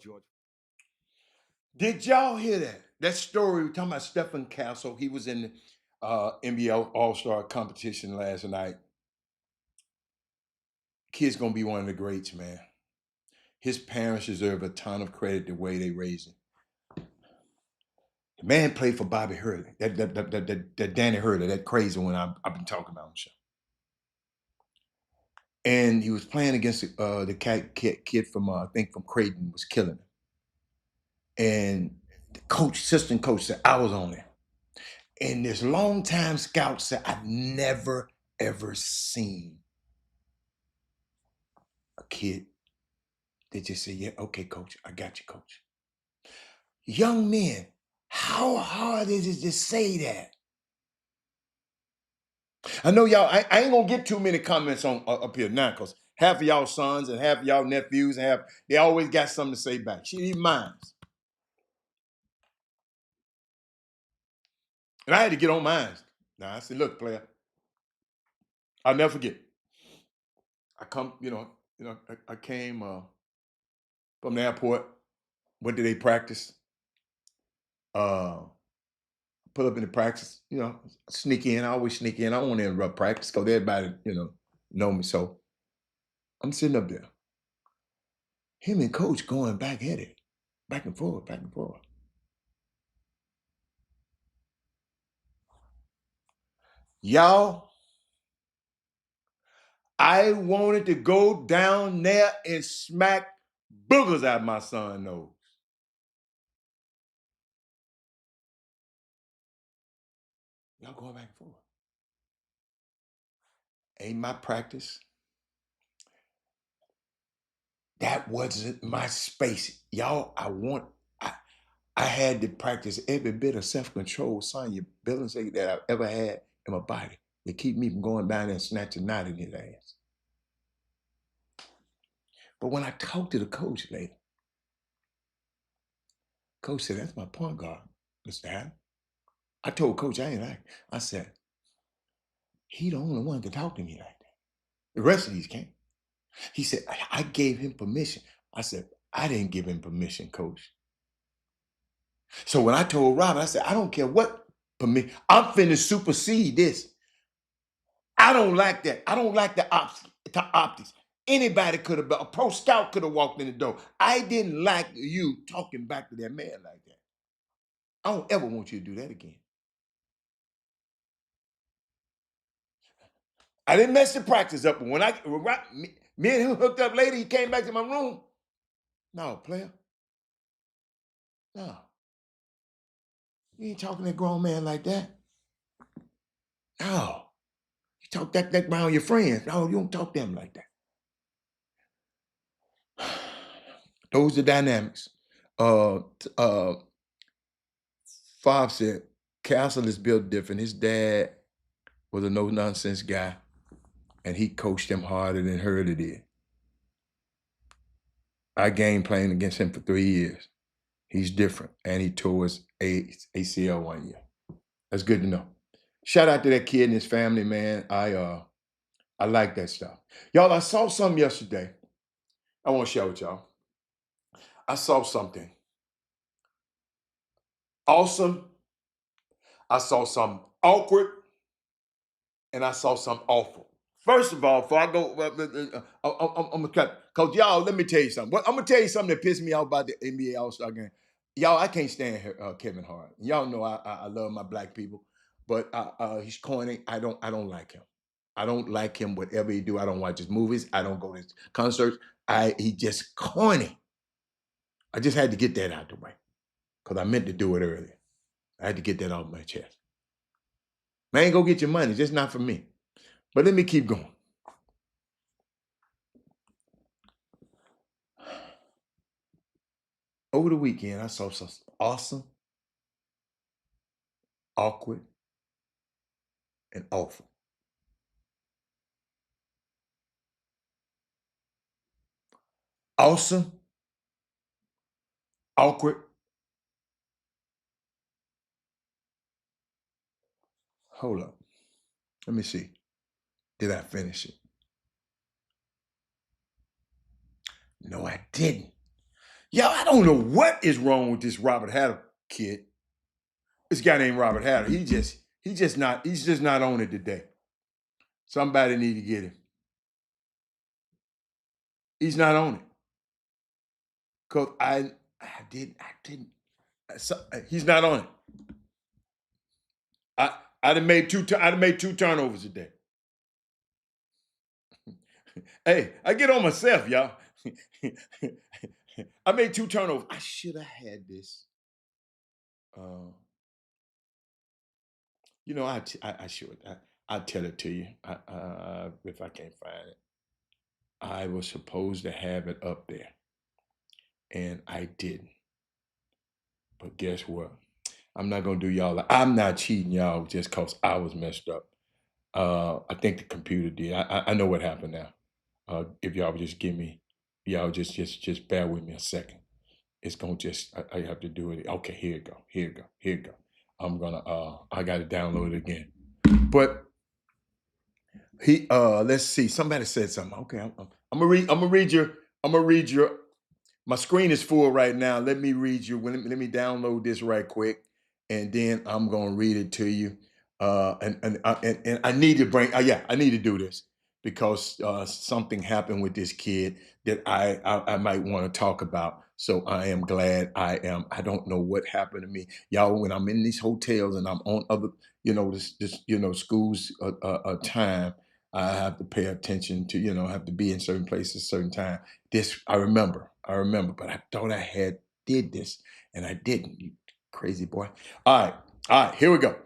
George. Did y'all hear that? That story we're talking about Stephen Castle. He was in the NBA All-Star competition last night. Kid's gonna be one of the greats, man. His parents deserve a ton of credit the way they raised him. The man played for Bobby Hurley, that Danny Hurley, that crazy one I've been talking about on the show. And he was playing against the kid from I think from Creighton, was killing him. And the assistant coach said, I was on there. And this longtime scout said, I've never ever seen a kid that just said, yeah, okay, coach, I got you, coach. Young men, how hard is it to say that? I know y'all, I ain't gonna get too many comments on up here now, because half of y'all sons and half of y'all nephews they always got something to say back. She even mine. And I had to get on mine. Now I said, look, player, I'll never forget. I come, I came from the airport, went to their practice, uh, put up in the practice, sneak in. I always sneak in. I don't want to interrupt practice because everybody, know me. So I'm sitting up there. Him and coach going back at it, back and forth, back and forth. Y'all, I wanted to go down there and smack boogers out my son's nose. Y'all going back and forth. ain't my practice. That wasn't my space. Y'all, I had to practice every bit of self-control, Sonya Billings, that I've ever had in my body to keep me from going down there and snatching a knot in his ass. But when I talked to the coach later, coach said, that's my point guard, Mr. Allen. I told coach I ain't like. I said, he the only one can talk to me like that. The rest of these can't. He said, I gave him permission. I said, I didn't give him permission, coach. So when I told Robert, I said, I don't care what permission. I'm finna supersede this. I don't like that. I don't like the optics. Anybody could have been, a pro scout could have walked in the door. I didn't like you talking back to that man like that. I don't ever want you to do that again. I didn't mess the practice up. But when me and him hooked up later, he came back to my room. No, player. No. You ain't talking to a grown man like that. No. You talk that around your friends. No, you don't talk to them like that. Those are dynamics. Fob said, Castle is built different. His dad was a no-nonsense guy, and he coached him harder than Hurley did. I game playing against him for 3 years. He's different, and he tore his ACL 1 year. That's good to know. Shout out to that kid and his family, man. I like that stuff. Y'all, I saw something yesterday. I want to share with y'all. I saw something awesome. I saw something awkward, and I saw something awful. First of all, before I go, I'm gonna cut. Cause y'all, let me tell you something. I'm gonna tell you something that pissed me off about the NBA All-Star game. Y'all, I can't stand Kevin Hart. Y'all know I love my black people, but he's corny. I don't like him. I don't like him. Whatever he do, I don't watch his movies. I don't go to his concerts. He just corny. I just had to get that out the way because I meant to do it earlier. I had to get that off my chest. Man, go get your money. Just not for me. But let me keep going. Over the weekend, I saw some awesome, awkward, and awful. Awesome, awkward. Hold up. Let me see. Did I finish it? No, I didn't. Y'all, I don't know what is wrong with this Robert Hatter kid. This guy named Robert Hatter. He's just not on it today. Somebody need to get him. He's not on it. Cause I didn't. He's not on it. I'd have made two turnovers today. Hey, I get on myself, y'all. I made 2 turnovers. I should have had this. You know, I should. I'll tell it to you if I can't find it. I was supposed to have it up there, and I didn't. But guess what? I'm not gonna do y'all. I'm not cheating y'all just cause I was messed up. I think the computer did. I know what happened now. If y'all would just give me, y'all just bear with me a second. It's gonna just I have to do it. Okay, here you go. Here you go. Here you go. I'm gonna I gotta download it again. But let's see. Somebody said something. Okay, I'm gonna read your my screen is full right now. Let me read you. Let me download this right quick, and then I'm gonna read it to you. And I need to bring. I need to do this because something happened with this kid that I might want to talk about. So I am glad I am. I don't know what happened to me, y'all. When I'm in these hotels and I'm on other, this schools time, I have to pay attention to, I have to be in certain places, certain time. This I remember, but I thought I had did this and I didn't. You crazy boy. All right, here we go.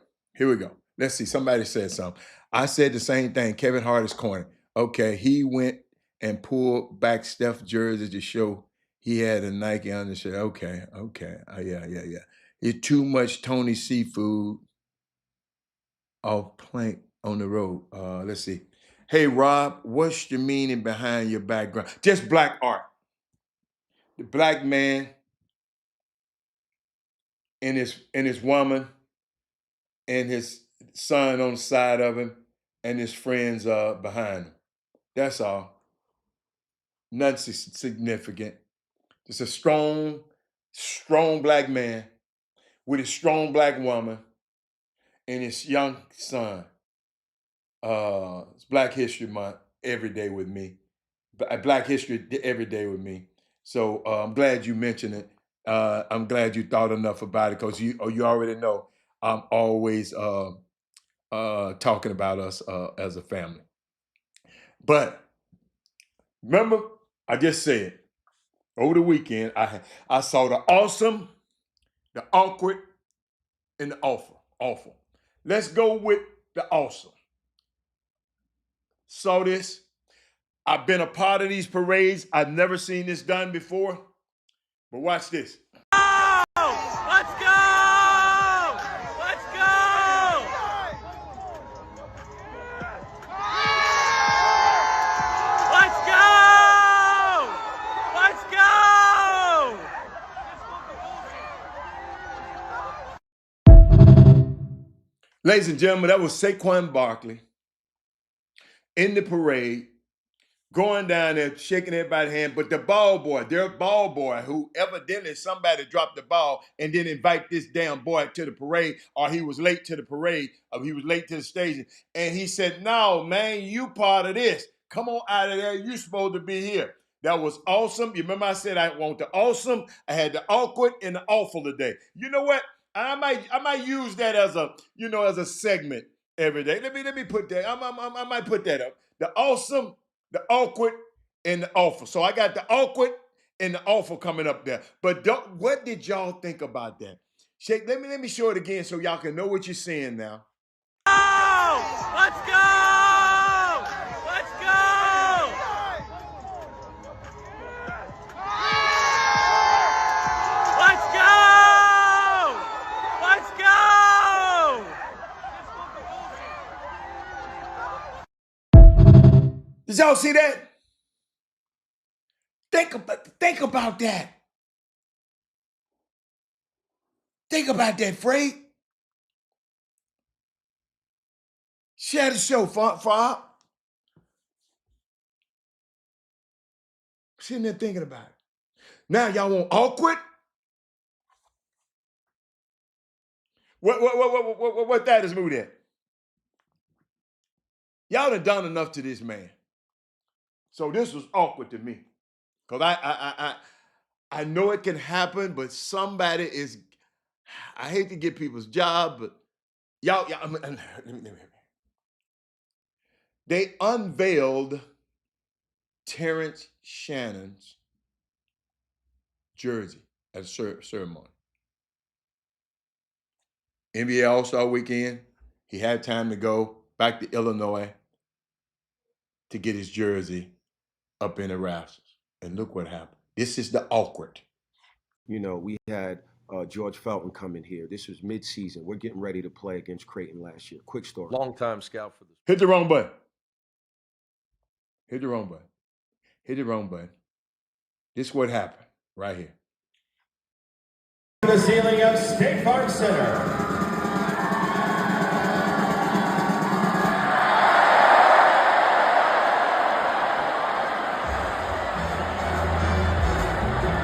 Let's see. Somebody said something. I said the same thing. Kevin Hart is corny. Okay, he went and pulled back Steph jersey to show he had a Nike undershirt. Okay. Yeah. It's too much Tony Seafood off plank on the road. Let's see. Hey, Rob, what's the meaning behind your background? Just black art. The black man and his woman and his son on the side of him and his friends behind him. That's all. Nothing significant. It's a strong black man with a strong black woman and his young son. It's Black History Month every day with me. Black History every day with me. So I'm glad you mentioned it. I'm glad you thought enough about it because you already know I'm always talking about us as a family. But remember, I just said over the weekend I saw the awesome, the awkward, and the awful. Awful. Let's go with the awesome. Saw this. I've been a part of these parades. I've never seen this done before. But watch this. Let's go! Let's go! Let's go! Let's go! Ladies and gentlemen, that was Saquon Barkley in the parade, going down there, shaking everybody's hand. But the ball boy, their ball boy, who evidently somebody dropped the ball and didn't invite this damn boy to the parade, or he was late to the parade, or he was late to the station. And he said, no, man, you part of this. Come on out of there. You supposed to be here. That was awesome. You remember I said I want the awesome. I had the awkward and the awful today. You know what? I might use that as a segment every day. Let me put that. I might put that up. The awesome, the awkward, and the awful. So I got the awkward and the awful coming up there. But what did y'all think about that? Shake, let me show it again so y'all can know what you're seeing now. Let's go! Let's go! Let's go! Let's go! Did y'all see that? Think about that. Think about that, Fred. Share the show, Fob. Sitting there thinking about it. Now y'all want awkward? What that is moved at? Y'all done done enough to this man. So this was awkward to me. Because I know it can happen, but somebody is, I hate to get people's job, but y'all they unveiled Terrence Shannon's jersey at a ceremony. NBA All-Star Weekend, he had time to go back to Illinois to get his jersey up in the rafters. And look what happened. This is the awkward. You know, we had George Felton come in here. This was mid-season. We're getting ready to play against Creighton last year. Quick story. Long-time scout for the Hit the wrong button. Hit the wrong button. Hit the wrong button. This is what happened right here. The ceiling of State Farm Center.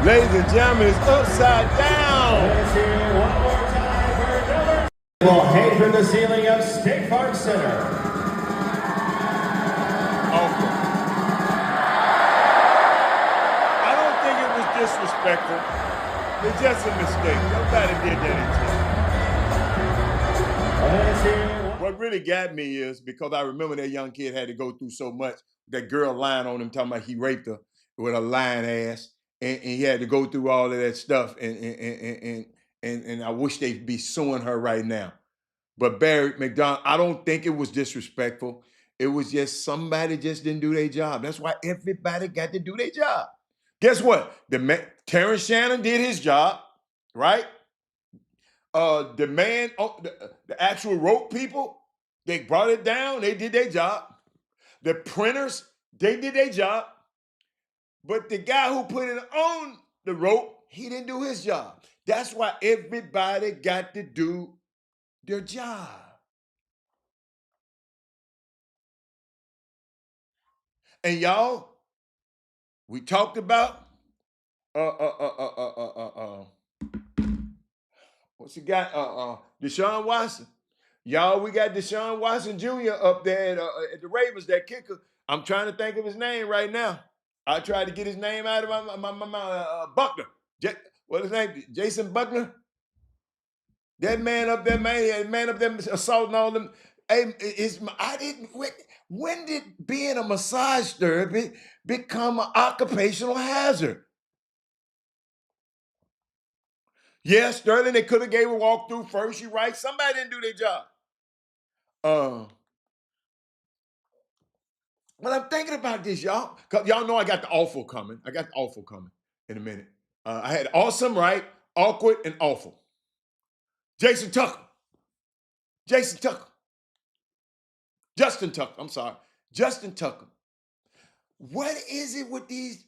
Ladies and gentlemen, it's upside down. Let's hear it one more time for another. Well, hang from the ceiling of State Farm Center. Awful. I don't think it was disrespectful. It's just a mistake. Nobody did that intent. What really got me is because I remember that young kid had to go through so much. That girl lying on him, talking about he raped her with a lying ass. And he had to go through all of that stuff, and I wish they'd be suing her right now. But Barry McDonald, I don't think it was disrespectful. It was just somebody just didn't do their job. That's why everybody got to do their job. Guess what? Terrence Shannon did his job, right? The man, the actual rope people, they brought it down. They did their job. The printers, they did their job. But the guy who put it on the rope, he didn't do his job. That's why everybody got to do their job. And y'all, we talked about what's the guy? Deshaun Watson. Y'all, we got Deshaun Watson Jr. up there at the Ravens, that kicker. I'm trying to think of his name right now. I tried to get his name out of my Buckner. What's his name? Jason Buckner. That man up there, man up there assaulting all them. Hey, I didn't. When did being a massage therapist become an occupational hazard? Yeah, Sterling, they could have gave a walkthrough first. You're right. Somebody didn't do their job. But I'm thinking about this, y'all. Cause y'all know I got the awful coming. I got the awful coming in a minute. I had awesome, right? Awkward and awful. Jason Tucker. Justin Tucker. I'm sorry. Justin Tucker. What is it with these?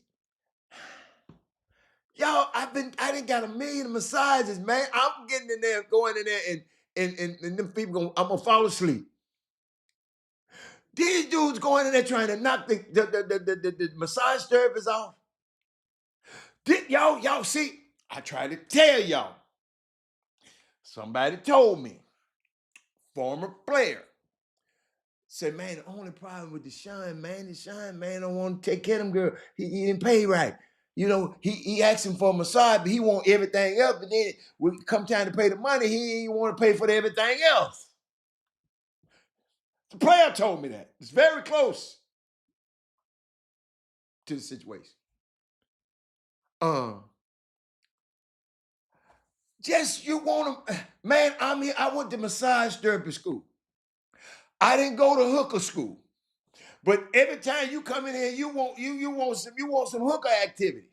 Y'all, I done got 1 million massages, man. I'm getting in there, going in there, and them people I'm gonna fall asleep. These dudes going in there trying to knock the massage therapist off. Y'all see? I tried to tell y'all. Somebody told me, former player, said, man, the only problem with Deshaun, man, don't want to take care of them girl. He didn't pay right. You know, he asked him for a massage, but he want everything else. But then when it come time to pay the money, he ain't want to pay for everything else. The player told me that. It's very close to the situation. Just you want to, man, I went to massage therapy school. I didn't go to hooker school. But every time you come in here, you want some hooker activities.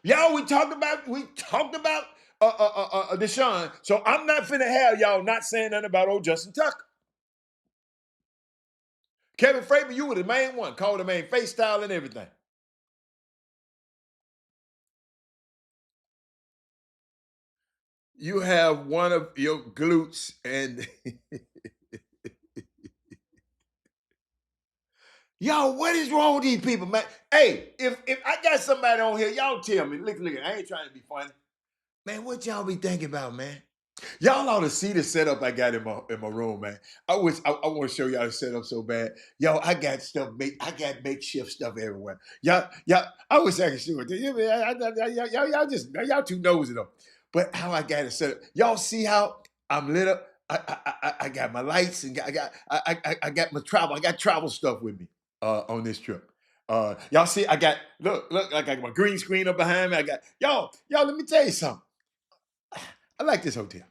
Y'all, we talked about Deshaun. So I'm not finna have y'all not saying nothing about old Justin Tucker. Kevin Fraber, you were the main one. Called the main face style and everything. You have one of your glutes and y'all, what is wrong with these people, man? Hey, if I got somebody on here, y'all tell me. Look, I ain't trying to be funny. Man, what y'all be thinking about, man? Y'all ought to see the setup I got in my room, man. I want to show y'all the setup so bad. Yo, I got makeshift stuff everywhere. Y'all, I wish I could show it to you. Y'all too nosy though. But how I got it set up. Y'all see how I'm lit up? I got my lights and I got my travel. I got travel stuff with me on this trip. Y'all see, I got look, I got my green screen up behind me. I got y'all. Let me tell you something. I like this hotel.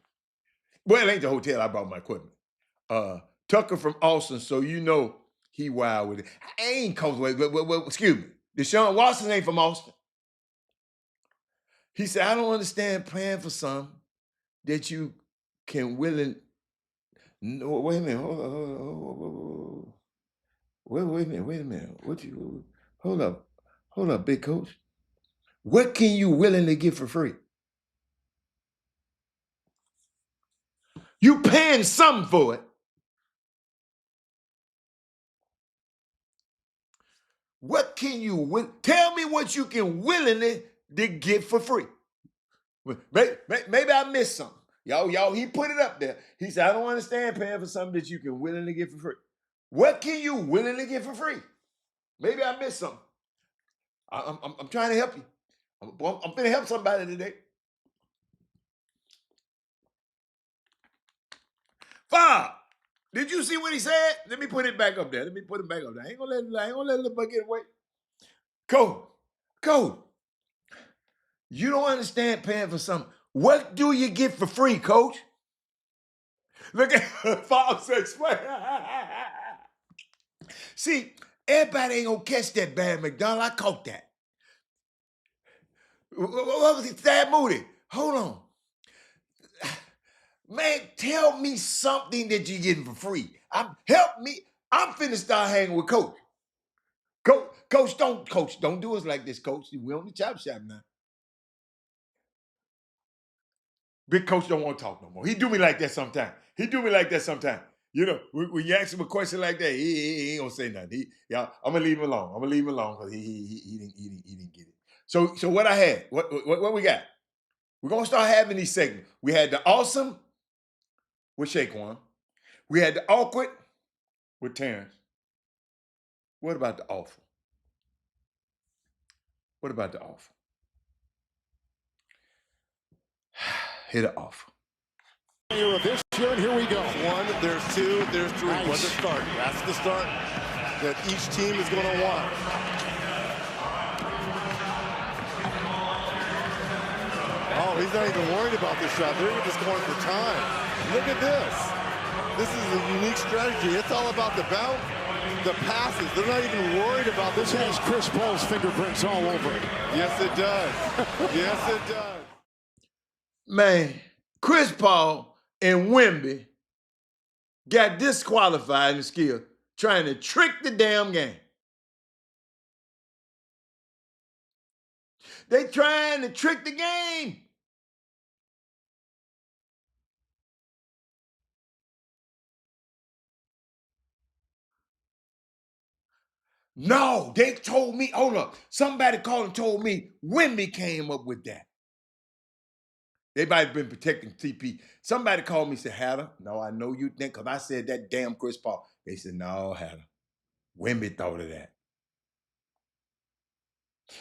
Well, it ain't the hotel. I brought my equipment. Tucker from Austin, so you know he wild with it. I ain't coast. Excuse me. Deshaun Watson ain't from Austin. He said, I don't understand playing for something that you can willing. No, wait a minute. Wait a minute. Hold up, big coach. What can you willingly get for free? You paying something for it. What can you win? Tell me what you can willingly to get for free. Maybe I missed something. Y'all, he put it up there. He said, I don't understand paying for something that you can willingly get for free. What can you willingly get for free? Maybe I missed something. I'm trying to help you. I'm going to help somebody today. Bob, did you see what he said? Let me put it back up there. I ain't gonna let it get away. Coach, you don't understand paying for something. What do you get for free, Coach? Look at Fox explain. See, everybody ain't gonna catch that bad, McDonald. I caught that. What was it, Thad Moody? Hold on. Man, tell me something that you're getting for free. Help me. I'm finna start hanging with Coach. Coach, don't do us like this, Coach. We on the Chop Shop now. Big Coach don't want to talk no more. He do me like that sometimes. You know, when you ask him a question like that, he ain't gonna say nothing. I'm gonna leave him alone. Because he didn't get it. So what I had, what we got? We're gonna start having these segments. We had the awesome with Shaquan. We had the awkward with Terrence. What about the awful? What about the awful? Hit it off. Of this year, and here we go. One, there's two, there's three. Nice. What's the start? That's the start that each team is going to want. Oh, he's not even worried about this shot. They're just going for time. Look at this. This is a unique strategy. It's all about the bounce, the passes. They're not even worried about This has Chris Paul's fingerprints all over it. Yes, it does. Yes, it does. Man, Chris Paul and Wemby got disqualified in the skill trying to trick the damn game. They trying to trick the game. No, they told me, hold up. Somebody called and told me Wemby came up with that. They might have been protecting TP. Somebody called me and said, Hatter, no, I know you think, because I said that damn Chris Paul. They said, no, Hatter. Wemby thought of that.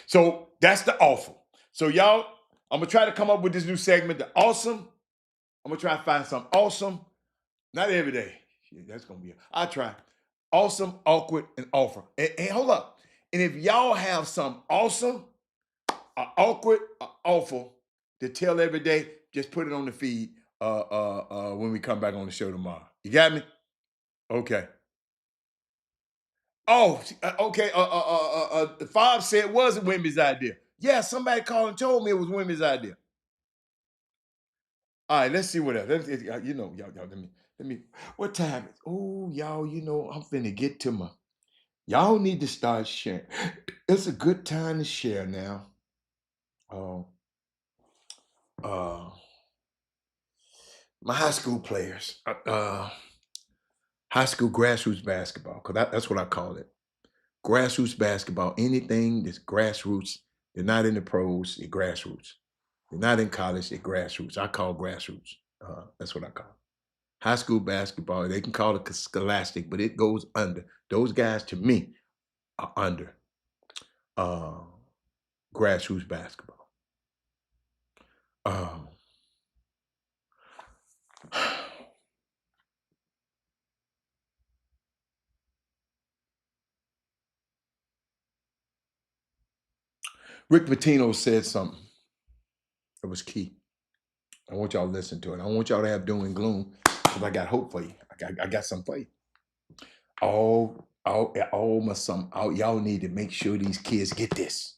So that's the awful. So y'all, I'm going to try to come up with this new segment, the awesome. I'm going to try to find something awesome. Not every day. Shit, that's going to be, I'll try. Awesome, awkward, and awful. And hold up. And if y'all have some awesome, awkward, awful to tell every day, just put it on the feed when we come back on the show tomorrow. You got me? Okay. Oh, okay. Fob said it wasn't Wemby's idea. Yeah, somebody called and told me it was Wemby's idea. All right, let's see what else. You know, y'all, let me. What time? Oh, y'all, you know, I'm finna get to my. Y'all need to start sharing. It's a good time to share now. My high school players, high school grassroots basketball, because that's what I call it. Grassroots basketball, anything that's grassroots, they're not in the pros, they're grassroots. They're not in college, they're grassroots. I call grassroots. That's what I call it. High school basketball, they can call it scholastic, but it goes under. Those guys, to me, are under grassroots basketball. Rick Pitino said something that was key. I want y'all to listen to it. I want y'all to have doom and gloom because I got hope for you. I got something for you. Y'all need to make sure these kids get this.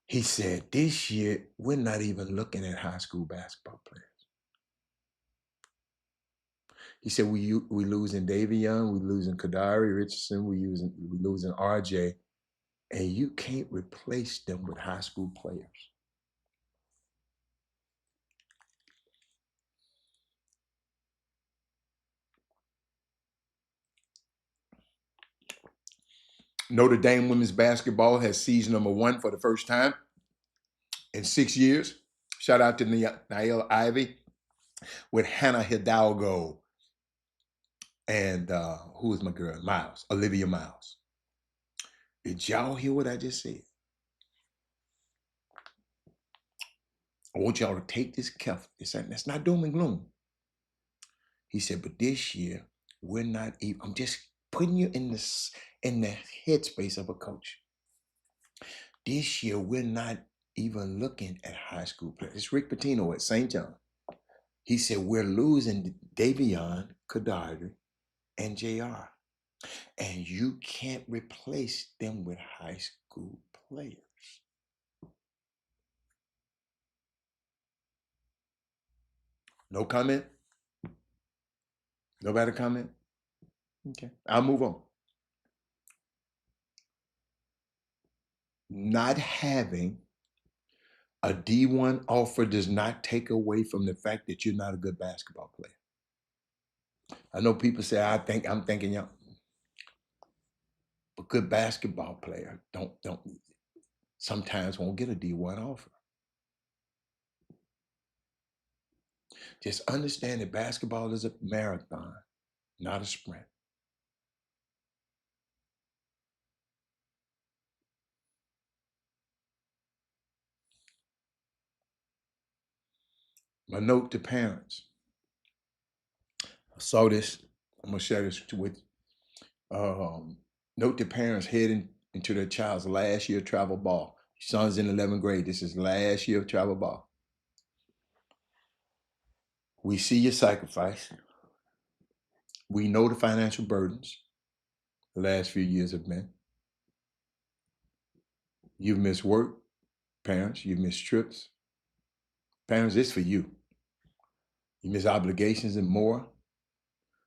He said, this year, we're not even looking at high school basketball players. He said, we losing Davy Young, we losing Kadari Richardson, we losing RJ, and you can't replace them with high school players. Notre Dame women's basketball has season number 1 for the first time in 6 years. Shout out to Niall Ivey with Hannah Hidalgo and who is my girl? Olivia Miles. Did y'all hear what I just said? I want y'all to take this carefully. That's not doom and gloom. He said, but this year, we're not even, putting you in the headspace of a coach. This year, we're not even looking at high school players. It's Rick Pitino at St. John. He said, we're losing Davion, Kadari, and JR. And you can't replace them with high school players. No comment? Nobody comment? Okay, I'll move on. Not having a D1 offer does not take away from the fact that you're not a good basketball player. I know people say, I'm thinking young. A good basketball player don't sometimes won't get a D1 offer. Just understand that basketball is a marathon, not a sprint. My note to parents. I saw this. I'm gonna share this with note to parents heading into their child's last year of travel ball. Son's in 11th grade. This is last year of travel ball. We see your sacrifice. We know the financial burdens the last few years have been. You've missed work, parents. You've missed trips. Parents, it's for you. You miss obligations and more.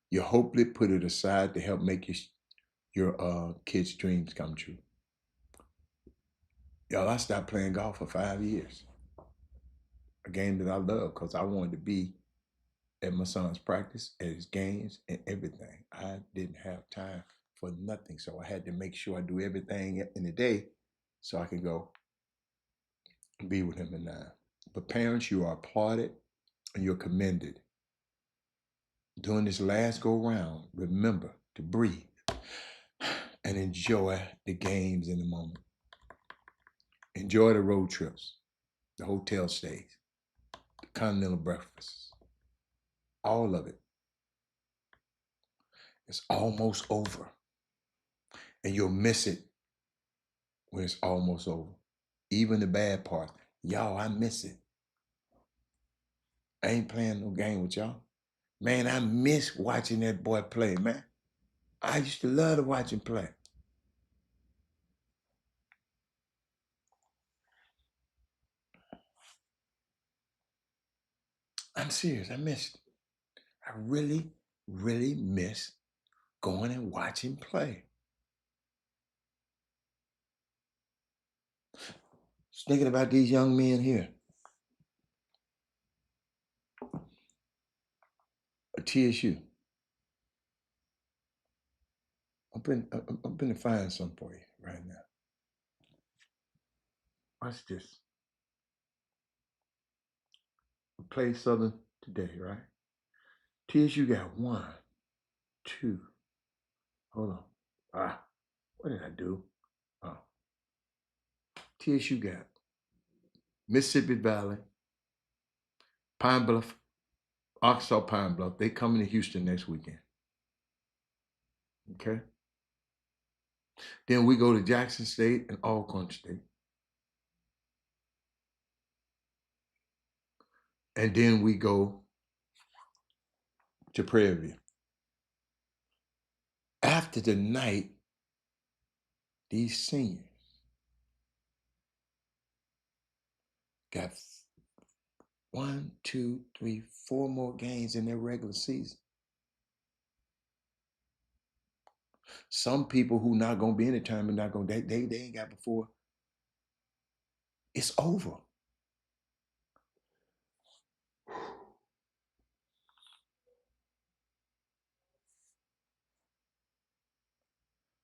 You hopefully put it aside to help make your kids' dreams come true. Y'all, I stopped playing golf for 5 years. A game that I love because I wanted to be at my son's practice, at his games, and everything. I didn't have time for nothing, so I had to make sure I do everything in the day so I can go be with him at 9. But parents, you are applauded and you're commended. During this last go round, remember to breathe and enjoy the games in the moment. Enjoy the road trips, the hotel stays, the continental breakfasts, all of it. It's almost over. And you'll miss it when it's almost over. Even the bad part. Y'all, I miss it. I ain't playing no game with y'all. Man, I miss watching that boy play, man. I used to love to watch him play. I'm serious. I missed it. I really, really miss going and watching him play. Just thinking about these young men here. At TSU. I'm going to find something for you right now. Watch this. We play Southern today, right? TSU got 1, 2. Hold on. What did I do? Oh. TSU got Mississippi Valley, Pine Bluff, Arkansas Pine Bluff. They coming to Houston next weekend. Okay? Then we go to Jackson State and Alcorn State. And then we go to Prairie View. After the night, these seniors got 1, 2, 3, 4 more games in their regular season. Some people who not gonna be in the tournament, not gonna they ain't got before. It's over.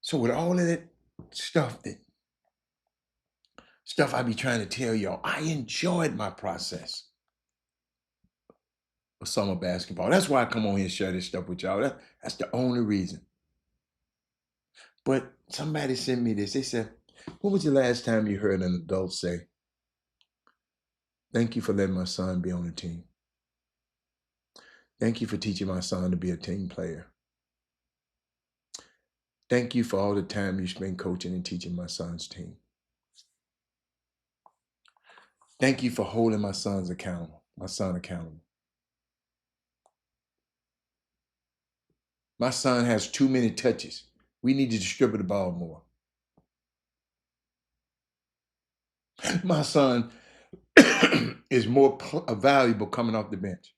So with all of that stuff I be trying to tell y'all, I enjoyed my process of summer basketball. That's why I come on here and share this stuff with y'all. That's the only reason. But somebody sent me this. They said, when was the last time you heard an adult say, thank you for letting my son be on the team. Thank you for teaching my son to be a team player. Thank you for all the time you spend coaching and teaching my son's team. Thank you for holding my son accountable. My son has too many touches. We need to distribute the ball more. My son is more valuable coming off the bench.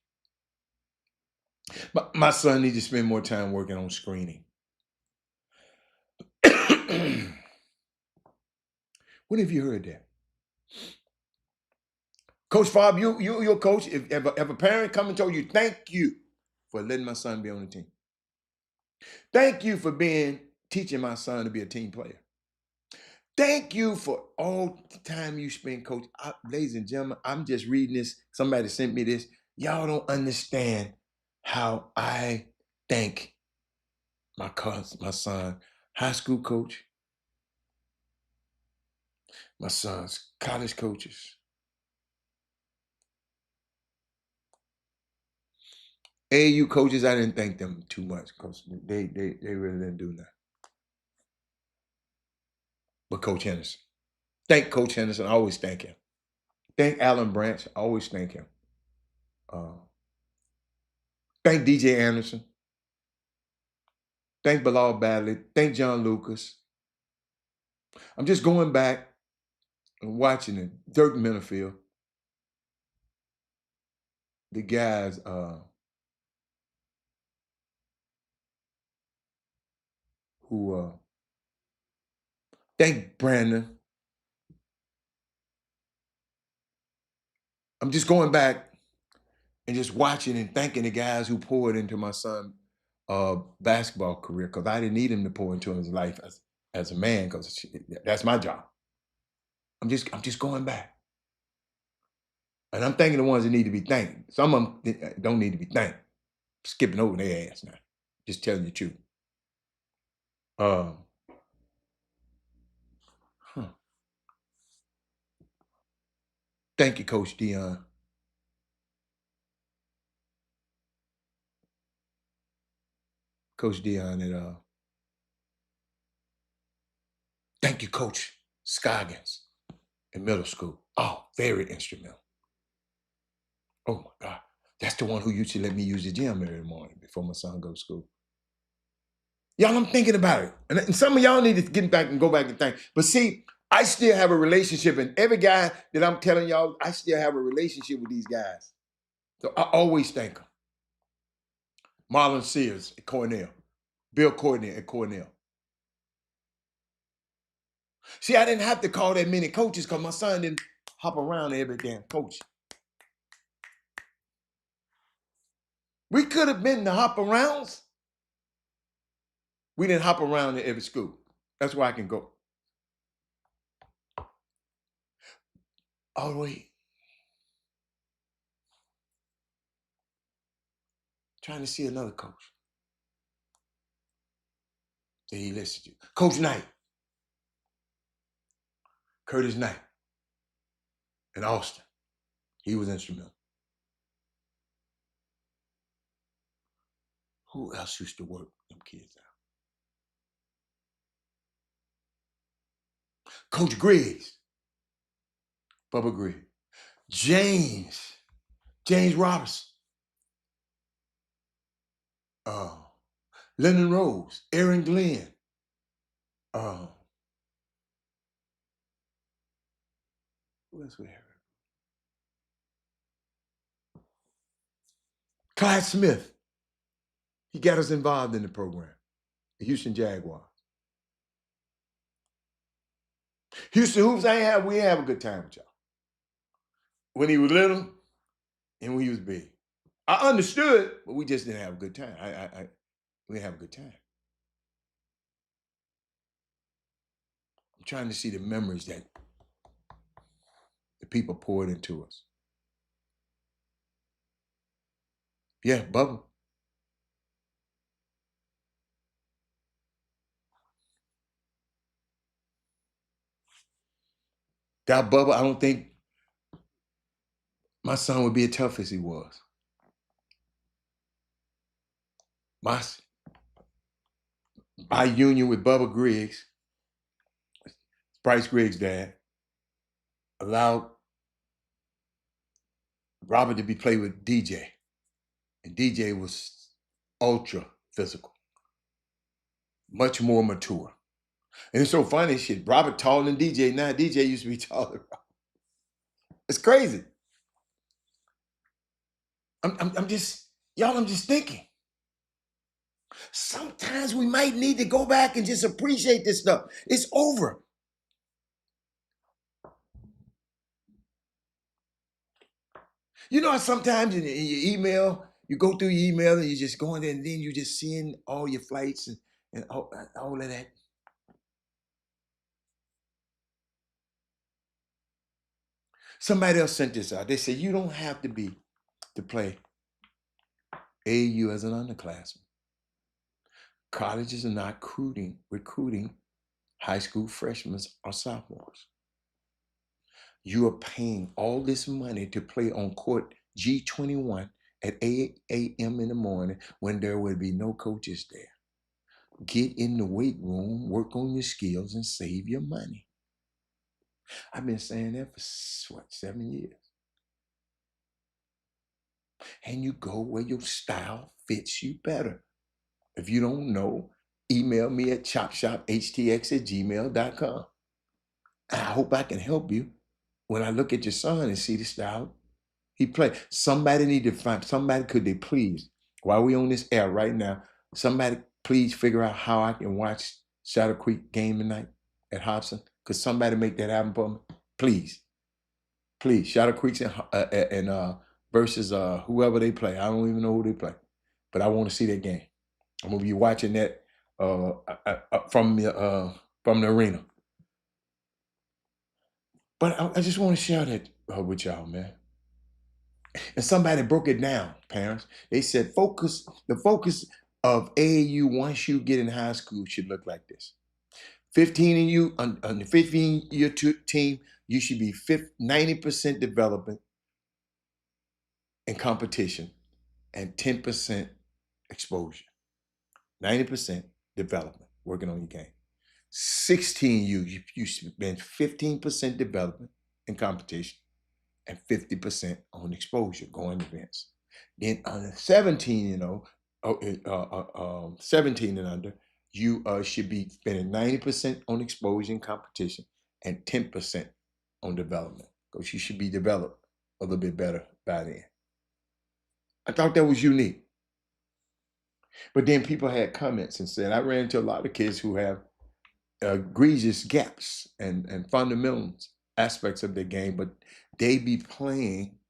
My son needs to spend more time working on screening. When have you heard that? Coach Bob, you're a coach. If a parent come and told you, thank you for letting my son be on the team. Thank you for teaching my son to be a team player. Thank you for all the time you spend, Coach. Ladies and gentlemen, I'm just reading this. Somebody sent me this. Y'all don't understand how I thank my son, high school coach, my son's college coaches, AAU coaches. I didn't thank them too much because they really didn't do nothing. But Coach Henderson, thank Coach Henderson. I always thank him. Thank Alan Branch. I always thank him. Thank DJ Anderson. Thank Bilal Badley. Thank John Lucas. I'm just going back and watching it. Dirk Minifield. The guys, who, thank Brandon. I'm just going back and just watching and thanking the guys who poured into my son's basketball career, because I didn't need him to pour into his life as a man, because that's my job. I'm just going back. And I'm thanking the ones that need to be thanked. Some of them don't need to be thanked. Skipping over their ass now. Just telling the truth. Thank you, Coach Dion. Coach Dion at thank you, Coach Scoggins in middle school. Oh, very instrumental. Oh my God. That's the one who used to let me use the gym every morning before my son goes to school. Y'all, I'm thinking about it. And some of y'all need to get back and go back and think. But see, I still have a relationship, and every guy that I'm telling y'all, I still have a relationship with these guys. So I always thank them. Marlon Sears at Cornell. Bill Courtney at Cornell. See, I didn't have to call that many coaches because my son didn't hop around every damn coach. We could have been the hop arounds. We didn't hop around at every school. That's where I can go. All the way. Trying to see another coach that he listened to. Coach Knight. Curtis Knight. In Austin. He was instrumental. Who else used to work them kids out? Coach Griggs. Bubba Griggs. James Robertson. Lennon Rose. Aaron Glenn. Who else we have? Clyde Smith. He got us involved in the program. The Houston Jaguars. Houston Hoops, we have a good time with y'all. When he was little and when he was big. I understood, but we just didn't have a good time. We didn't have a good time. I'm trying to see the memories that the people poured into us. Yeah, Bubba. Without Bubba, I don't think my son would be as tough as he was. by union with Bubba Griggs, Bryce Griggs' dad, allowed Robert to be played with DJ. And DJ was ultra physical, much more mature. And it's so funny, shit. Robert taller than DJ now. DJ used to be taller than Robert. It's crazy. I'm just, y'all, I'm just thinking. Sometimes we might need to go back and just appreciate this stuff. It's over. You know how sometimes in your email, you go through your email and you just go in there and then you just seeing all your flights and all of that. Somebody else sent this out. They said you don't have to be to play AAU as an underclassman. Colleges are not recruiting high school freshmen or sophomores. You are paying all this money to play on court G21 at 8 a.m. in the morning when there will be no coaches there. Get in the weight room, work on your skills, and save your money. I've been saying that for, 7 years? And you go where your style fits you better. If you don't know, email me at chopshophtx@gmail.com. I hope I can help you when I look at your son and see the style he played. Somebody need to find, somebody could they please, while we on this air right now, somebody please figure out how I can watch Shadow Creek game tonight at Hobson. Could somebody make that happen for me? Please. Please. Shadow Creek's and versus whoever they play. I don't even know who they play. But I want to see that game. I'm gonna be watching that from the arena. But I just want to share that with y'all, man. And somebody broke it down, parents. They said the focus of AAU once you get in high school should look like this. 15 of you on the 15-year team, you should be 90% development and competition and 10% exposure. 90% development, working on your game. 16 you spend 15% development and competition and 50% on exposure, going to events. Then on 17, 17 and under, you should be spending 90% on exposure and competition and 10% on development, because you should be developed a little bit better by then. I thought that was unique. But then people had comments and said, I ran into a lot of kids who have egregious gaps and fundamentals aspects of their game, but they be playing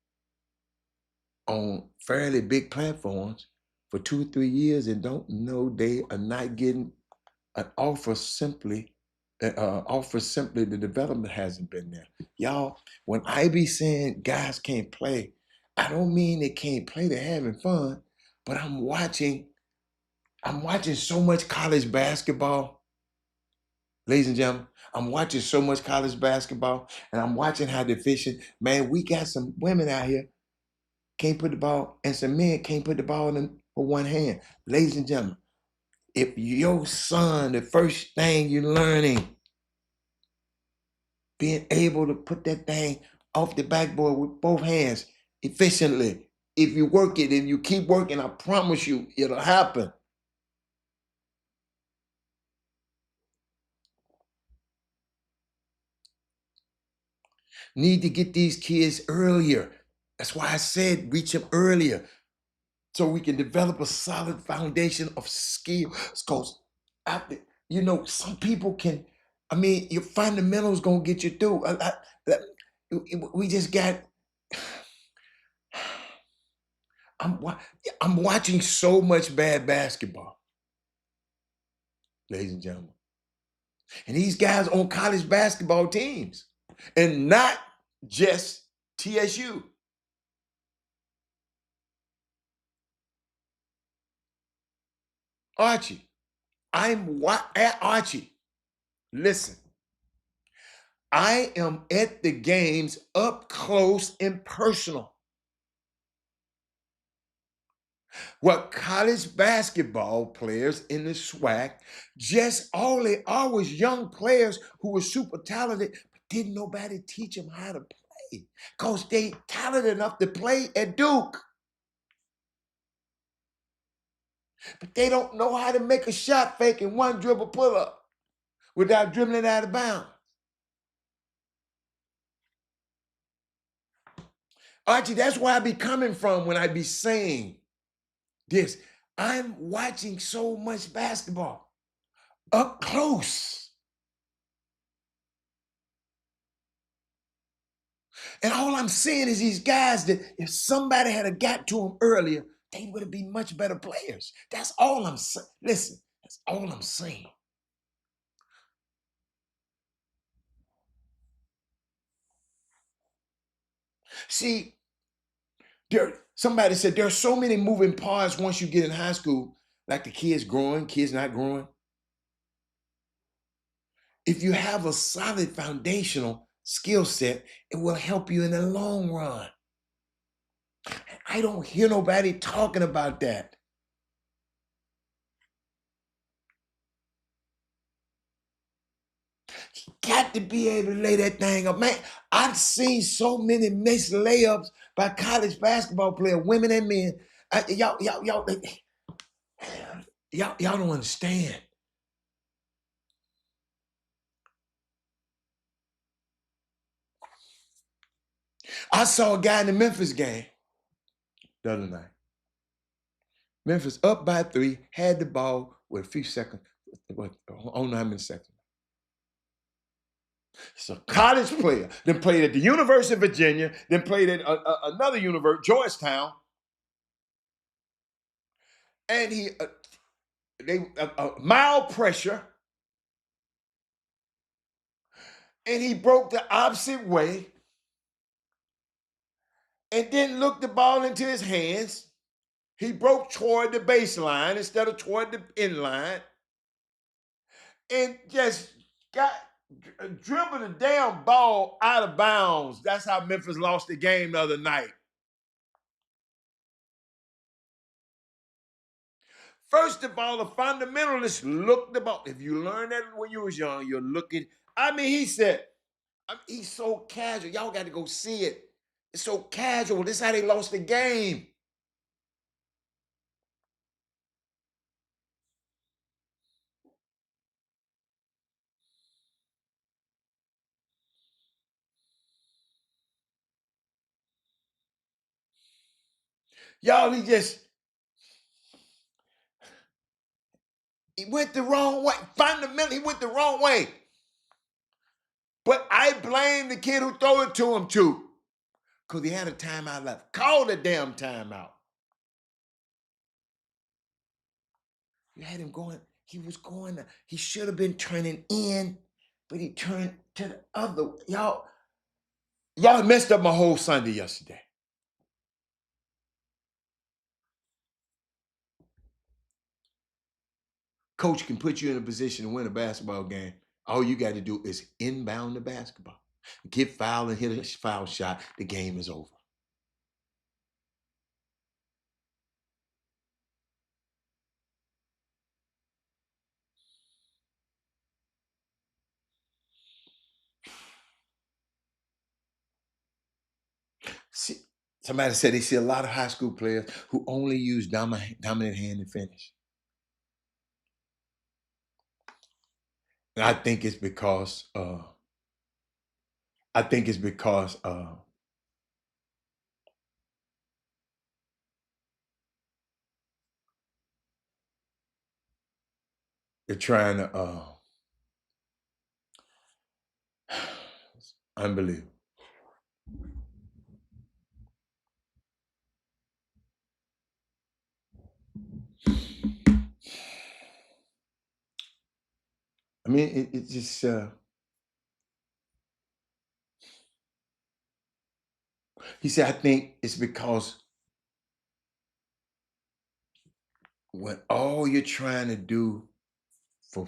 on fairly big platforms for 2 or 3 years and don't know they are not getting an offer simply the development hasn't been there. Y'all, when I be saying guys can't play, I don't mean they can't play, they're having fun, but I'm watching so much college basketball. Ladies and gentlemen, I'm watching so much college basketball and I'm watching how deficient, man, we got some women out here can't put the ball, and some men can't put the ball in with one hand. Ladies and gentlemen, if your son, the first thing you're learning, being able to put that thing off the backboard with both hands efficiently, if you work it and you keep working, I promise you it'll happen. Need to get these kids earlier. That's why I said reach them earlier, so we can develop a solid foundation of skills. Because some people can, your fundamentals gonna get you through. We just got, I'm watching so much bad basketball, ladies and gentlemen. And these guys on college basketball teams, and not just TSU. Archie, Archie, listen. I am at the games up close and personal. What college basketball players in the SWAC, just all they are was young players who were super talented, but didn't nobody teach them how to play because they talented enough to play at Duke. But they don't know how to make a shot fake and one dribble pull up without dribbling out of bounds. Archie, that's where I be coming from when I be saying this. I'm watching so much basketball up close. And all I'm seeing is these guys that if somebody had got to them earlier, they would have been much better players. That's all I'm saying. Listen, that's all I'm saying. See, somebody said there are so many moving parts once you get in high school, like the kids growing, kids not growing. If you have a solid foundational skill set, it will help you in the long run. I don't hear nobody talking about that. You got to be able to lay that thing up. Man, I've seen so many missed layups by college basketball players, women and men. Y'all don't understand. I saw a guy in the Memphis game the other night. Memphis up by 3, had the ball with a few seconds. I don't know how many seconds. He's a college player. Then played at the University of Virginia. Then played at another university, Georgetown. And he, mild pressure. And he broke the opposite way. And then looked the ball into his hands. He broke toward the baseline instead of toward the end line. And just dribbled the damn ball out of bounds. That's how Memphis lost the game the other night. First of all, the fundamentalists look the ball. If you learned that when you was young, you're looking. I mean, he said, he's so casual. Y'all got to go see it. It's so casual. This is how they lost the game. Y'all, he went the wrong way. Fundamentally, he went the wrong way. But I blame the kid who threw it to him too. Because he had a timeout left. Call the damn timeout. You had him going, he should have been turning in, but he turned to the other. Y'all messed up my whole Sunday yesterday. Coach can put you in a position to win a basketball game. All you got to do is inbound the basketball. Get fouled and hit a foul shot. The game is over. See, somebody said they see a lot of high school players who only use dominant hand to finish. And I think it's because they're trying to unbelievable. I mean, it just he said, I think it's because when all you're trying to do for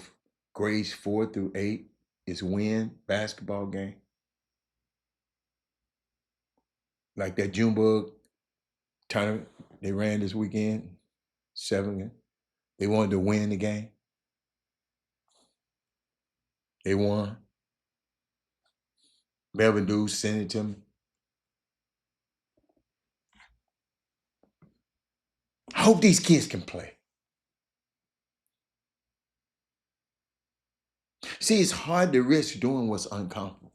grades 4 through 8 is win basketball game, like that Junebug tournament they ran this weekend, 7 games. They wanted to win the game. They won. Melvin Dew sent it to me. I hope these kids can play. See, it's hard to risk doing what's uncomfortable.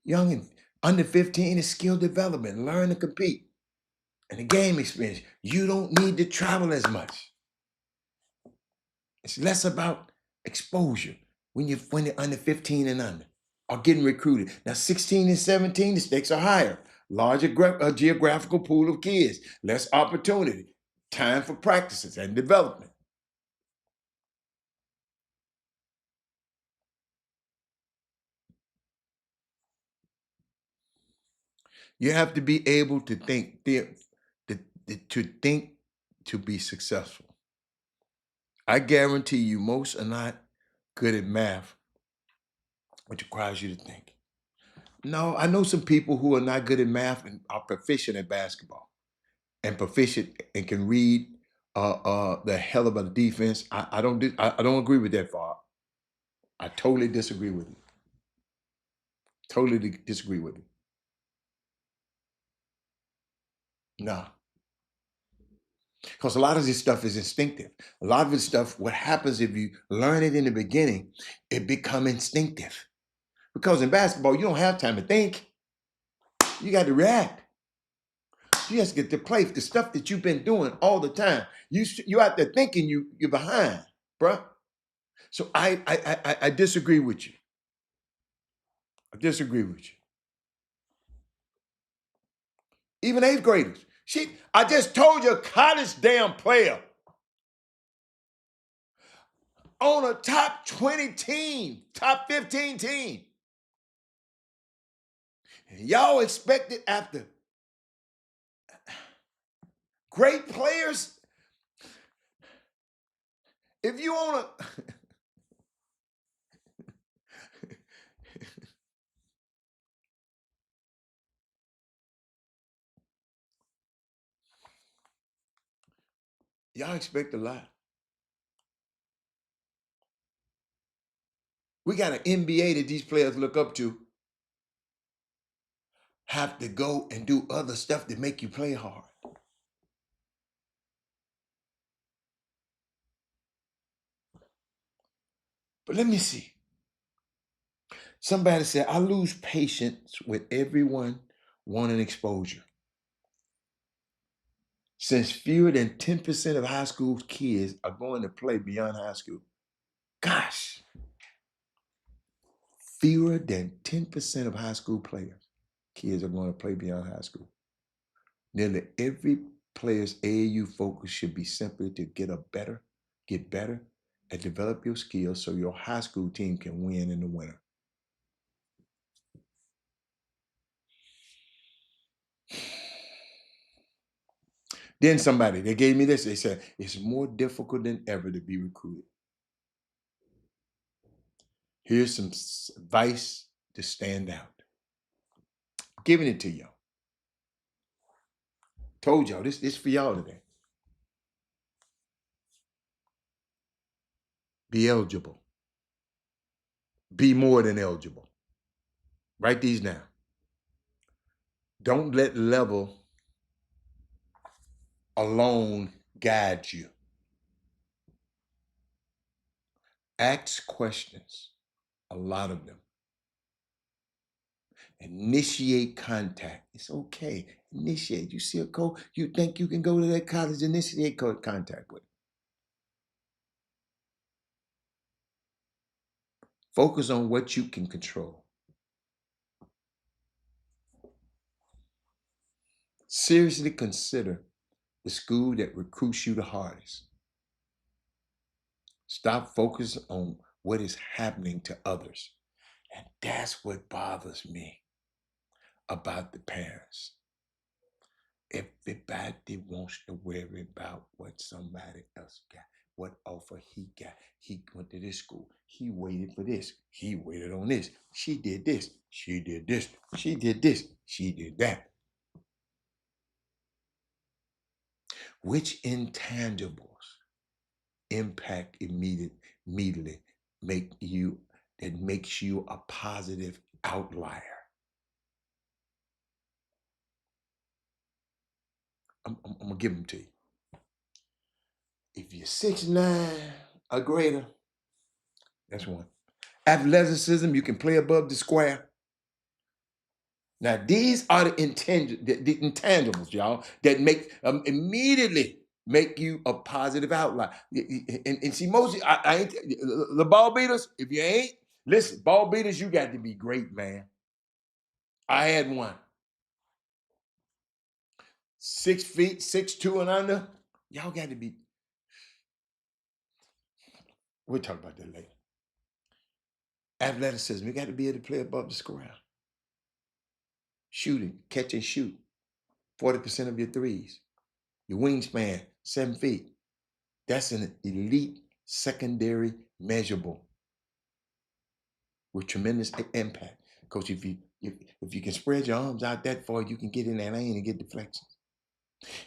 Young and under 15 is skill development, learn to compete. And the game experience, you don't need to travel as much. It's less about exposure when you're under 15 and under or getting recruited. Now, 16 and 17, the stakes are higher. Larger geographical pool of kids, less opportunity, time for practices and development. You have to be able to think to be successful. I guarantee you most are not good at math, which requires you to think. No, I know some people who are not good at math and are proficient at basketball and proficient and can read the hell of a defense. I don't agree with that, Bob. I totally disagree with you. Totally disagree with you. No. Because a lot of this stuff is instinctive. A lot of this stuff, what happens if you learn it in the beginning, it becomes instinctive. Because in basketball, you don't have time to think. You got to react. You just get to play the stuff that you've been doing all the time. You out there thinking you're behind, bruh. So I disagree with you. I disagree with you. Even 8th graders. I just told you a college damn player on a top 20 team, top 15 team. And y'all expected after great players, if you on a y'all expect a lot. We got an NBA that these players look up to. Have to go and do other stuff that make you play hard. But let me see. Somebody said, I lose patience with everyone wanting exposure. Since fewer than 10% of high school kids are going to play beyond high school. Gosh, fewer than 10% of high school kids are going to play beyond high school. Nearly every player's AAU focus should be simply to get better, and develop your skills so your high school team can win in the winter. Then they gave me this. They said, it's more difficult than ever to be recruited. Here's some advice to stand out. I'm giving it to y'all. Told y'all, this is for y'all today. Be eligible. Be more than eligible. Write these down. Don't let level alone guide you. Ask questions, a lot of them. Initiate contact. It's okay. Initiate. You see a coach, you think you can go to that college, initiate contact with. Focus on what you can control. Seriously consider the school that recruits you the hardest. Stop focusing on what is happening to others. And that's what bothers me about the parents. Everybody wants to worry about what somebody else got. what offer he got. He went to this school. He waited for this. He waited on this. She did this. She did this. She did this. She did that. Which intangibles impact immediately that makes you a positive outlier? I'm gonna give them to you. If you're 6'9" or greater, that's one. Athleticism, you can play above the square. Now, these are the intangibles, y'all, that make immediately make you a positive outlier. And see, most I ain't the ball beaters. If you ain't, listen, ball beaters, you got to be great, man. I had one. 6 feet, 6'2" and under. Y'all got to be. We'll talk about that later. Athleticism, you got to be able to play above the square. Shooting, catch and shoot. 40% of your threes. Your wingspan, 7 feet. That's an elite secondary measurable with tremendous impact. Coach, if you can spread your arms out that far, you can get in that lane and get deflections.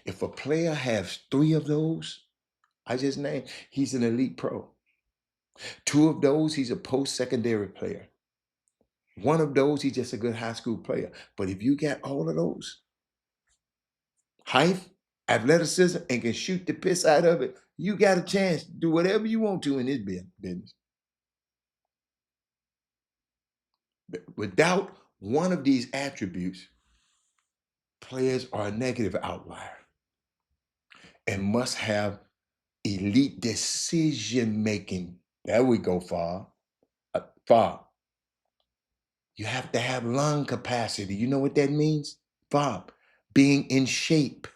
If a player has 3 of those, I just named, he's an elite pro. 2 of those, he's a post-secondary player. 1 of those, he's just a good high school player. But if you got all of those, height, athleticism, and can shoot the piss out of it, you got a chance to do whatever you want to in this business. Without one of these attributes, players are a negative outlier and must have elite decision making. There we go, far. You have to have lung capacity. You know what that means? Being in shape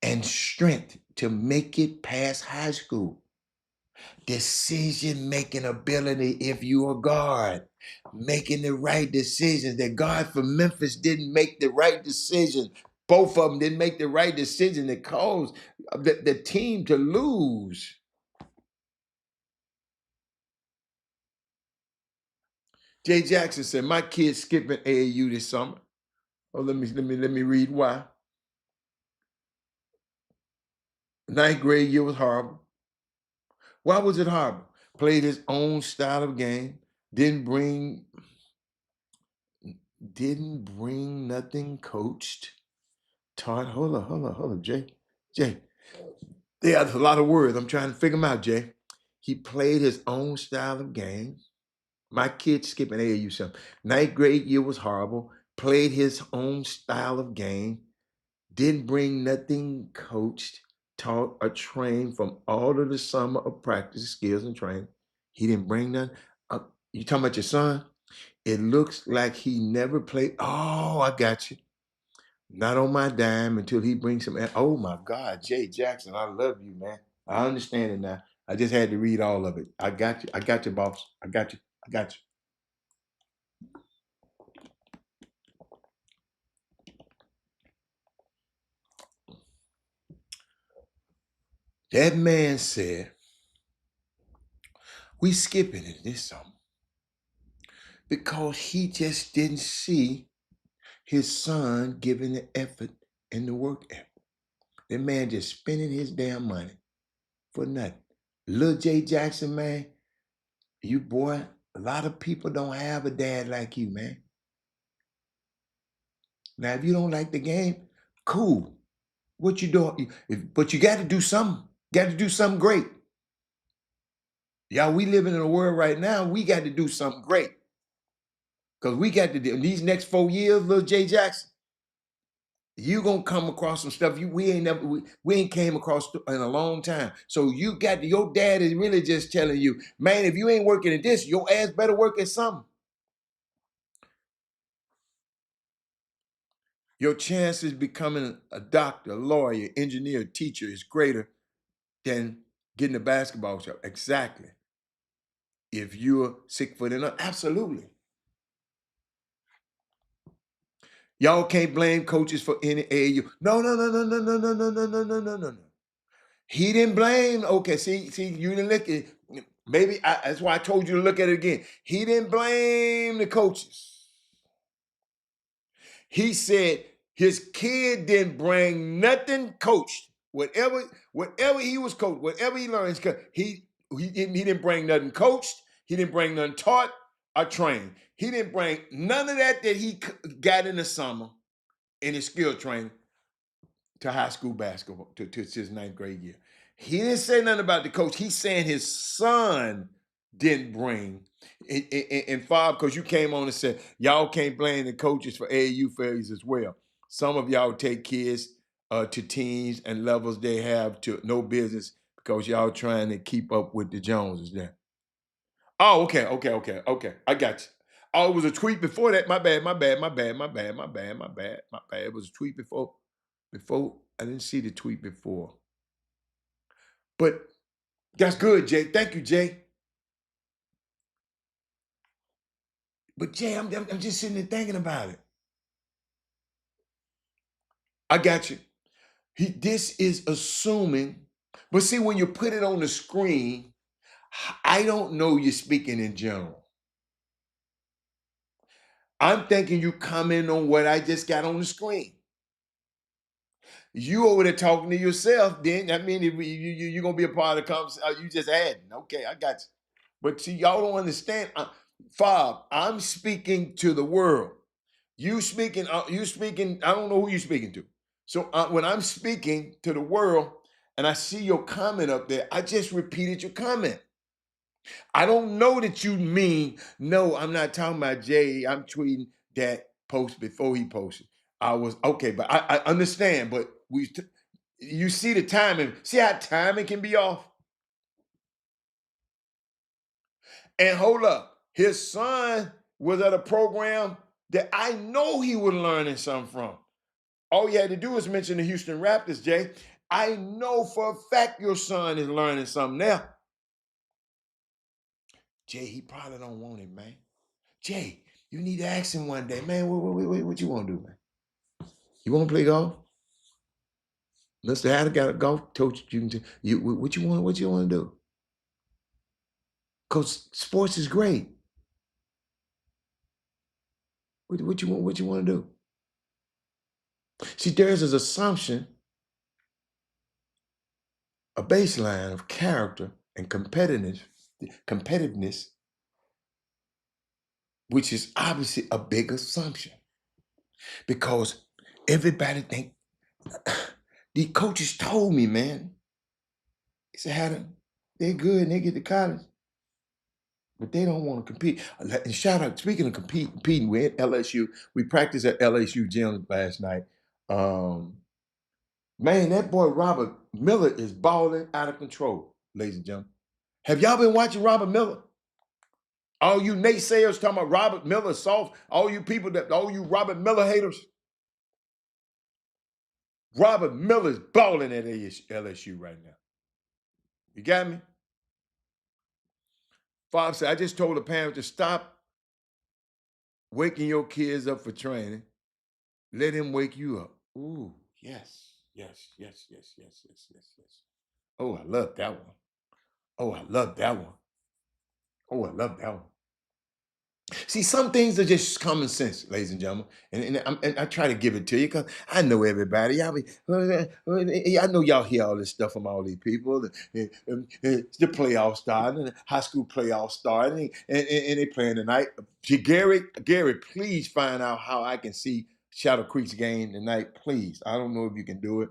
and strength to make it past high school. Decision-making ability if you are guard. Making the right decisions. That guard from Memphis didn't make the right decision. Both of them didn't make the right decision that caused the team to lose. Jay Jackson said, my kid's skipping AAU this summer. Oh, let me read why. 9th grade year was horrible. Why was it horrible? Played his own style of game. Didn't bring nothing coached. Taught. Hold on, Jay. Yeah, that's a lot of words. I'm trying to figure them out, Jay. He played his own style of game. My kid skipping AAU something. 9th grade year was horrible. Played his own style of game. Didn't bring nothing coached, taught, or trained from all of the summer of practice, skills, and training. He didn't bring none. You talking about your son? It looks like he never played. Oh, I got you. Not on my dime until he brings some. Oh my God, Jay Jackson, I love you, man. I understand it now. I just had to read all of it. I got you. I got you, boss. I got you. I got you. That man said, we skipping it this summer because he just didn't see his son giving the effort and the work effort. That man just spending his damn money for nothing. Lil Jay Jackson, man, you boy, a lot of people don't have a dad like you, man. Now, if you don't like the game, cool. What you doing? But you got to do something. Got to do something great. Y'all, we living in a world right now, we got to do something great. Because we got to do, these next 4 years, Lil Jay Jackson, you gonna come across some stuff we ain't came across in a long time. So you got your dad is really just telling you, man, if you ain't working at this, your ass better work at something. Your chances becoming a doctor, lawyer, engineer, teacher is greater than getting a basketball shot. Exactly. If you're 6 foot and up, absolutely. Y'all can't blame coaches for any AAU. No. He didn't blame. Okay, see, you didn't look at. Maybe that's why I told you to look at it again. He didn't blame the coaches. He said his kid didn't bring nothing coached. Whatever he was coached, whatever he learned, he didn't bring nothing coached. He didn't bring nothing taught or trained. He didn't bring none of that he got in the summer in his skill training to high school basketball, to his ninth grade year. He didn't say nothing about the coach. He's saying his son didn't bring. And Fob, because you came on and said, y'all can't blame the coaches for AAU failures as well. Some of y'all take kids to teams and levels they have to no business because y'all trying to keep up with the Joneses there. Oh, okay. I got you. Oh, it was a tweet before that. My bad. It was a tweet before. I didn't see the tweet before. But that's good, Jay. Thank you, Jay. But Jay, I'm just sitting there thinking about it. I got you. This is assuming, but see, when you put it on the screen, I don't know you're speaking in general. I'm thinking you comment on what I just got on the screen. You over there talking to yourself, then I mean, you're going to be a part of the conversation. You just adding. Okay, I got you. But see, y'all don't understand. Fob, I'm speaking to the world. You speaking, I don't know who you're speaking to. So when I'm speaking to the world and I see your comment up there, I just repeated your comment. I don't know that you mean, no, I'm not talking about Jay. I'm tweeting that post before he posted. I was, okay, but I understand, but you see the timing. See how timing can be off? And hold up, his son was at a program that I know he was learning something from. All you had to do is mention the Houston Raptors, Jay. I know for a fact your son is learning something now. Jay, he probably don't want it, man. Jay, you need to ask him one day, man, what you want to do, man? You want to play golf? Mr. Hatter got a golf coach. What you want to do? Coach, sports is great. What you want to do? See, there's this assumption, a baseline of character and competitiveness, which is obviously a big assumption. Because everybody think, these coaches told me, man. He said, they're good and they get to college, but they don't want to compete. And shout out, speaking of competing, we're at LSU. We practiced at LSU gym last night. Man, that boy Robert Miller is balling out of control, ladies and gentlemen. Have y'all been watching Robert Miller? All you naysayers talking about Robert Miller soft, all you Robert Miller haters. Robert Miller's balling at LSU right now. You got me? Fob said, I just told the parents to stop waking your kids up for training. Let him wake you up. Ooh, yes. Oh, I love that one. Oh, I love that one. See, some things are just common sense, ladies and gentlemen, and I try to give it to you because I know everybody. I know y'all hear all this stuff from all these people. The playoffs starting, the high school playoffs starting, and they playing tonight. Gary, please find out how I can see Shadow Creek's game tonight, please. I don't know if you can do it,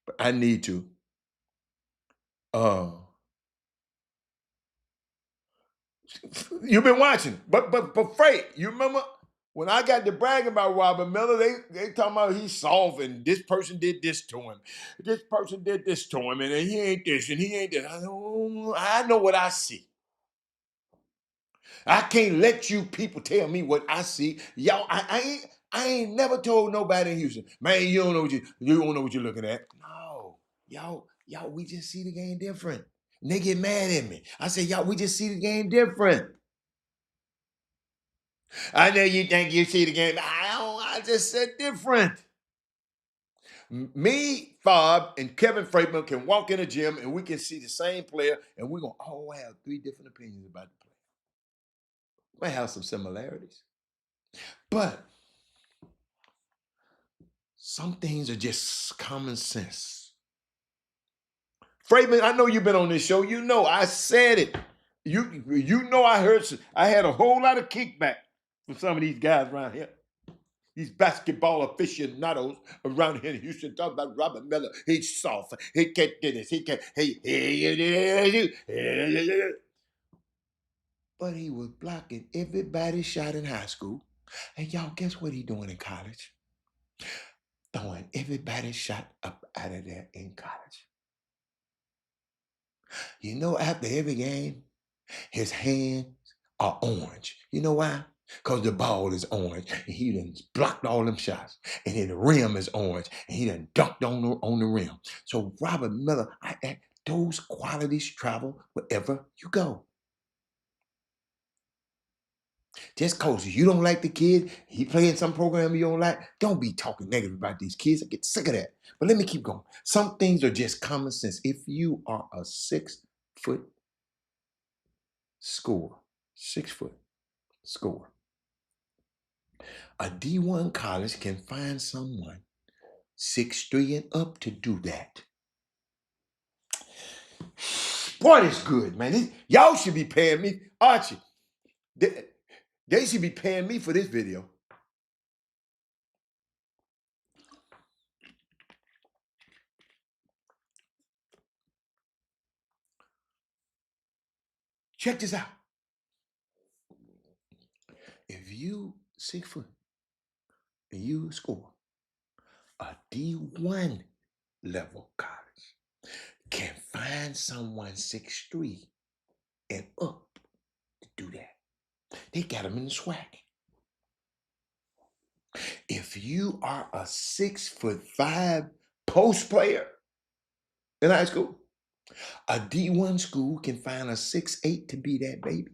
but I need to. You've been watching, but Freight, you remember when I got to brag about Robert Miller? They talking about he's soft and this person did this to him, this person did this to him, and he ain't this and he ain't that. I know what I see. I can't let you people tell me what I see. Y'all, I ain't never told nobody in Houston, man, you don't know what you're looking at. No, y'all, we just see the game different. And they get mad at me. I say, y'all, we just see the game different. I know you think you see the game. I just said different. Me, Fob, and Kevin Freeman can walk in the gym and we can see the same player and we're going to all have 3 different opinions about the player. Might have some similarities. But some things are just common sense. Freeman, I know you've been on this show. You know I said it. You know I had a whole lot of kickback from some of these guys around here. These basketball aficionados around here in Houston talking about Robert Miller. He's soft. He can't do this. He can't. But he was blocking everybody's shot in high school. And y'all, guess what he doing in college? Throwing everybody's shot up out of there in college. You know, after every game, his hands are orange. You know why? Because the ball is orange. And he done blocked all them shots. And then the rim is orange. And he done dunked on the rim. So Robert Miller, those qualities travel wherever you go. Just because you don't like the kid, he playing some program you don't like, don't be talking negative about these kids. I get sick of that. But let me keep going. Some things are just common sense. If you are a 6-foot scorer, 6-foot scorer, a D1 college can find someone 6'3" and up to do that. Boy, that's good, man. Y'all should be paying me. Archie, they should be paying me for this video. Check this out. If you 6 foot and you score, a D1 level college can find someone 6'3" and up to do that. They got them in the swag. If you are a 6'5" post player in high school, a D1 school can find a 6'8" to be that baby.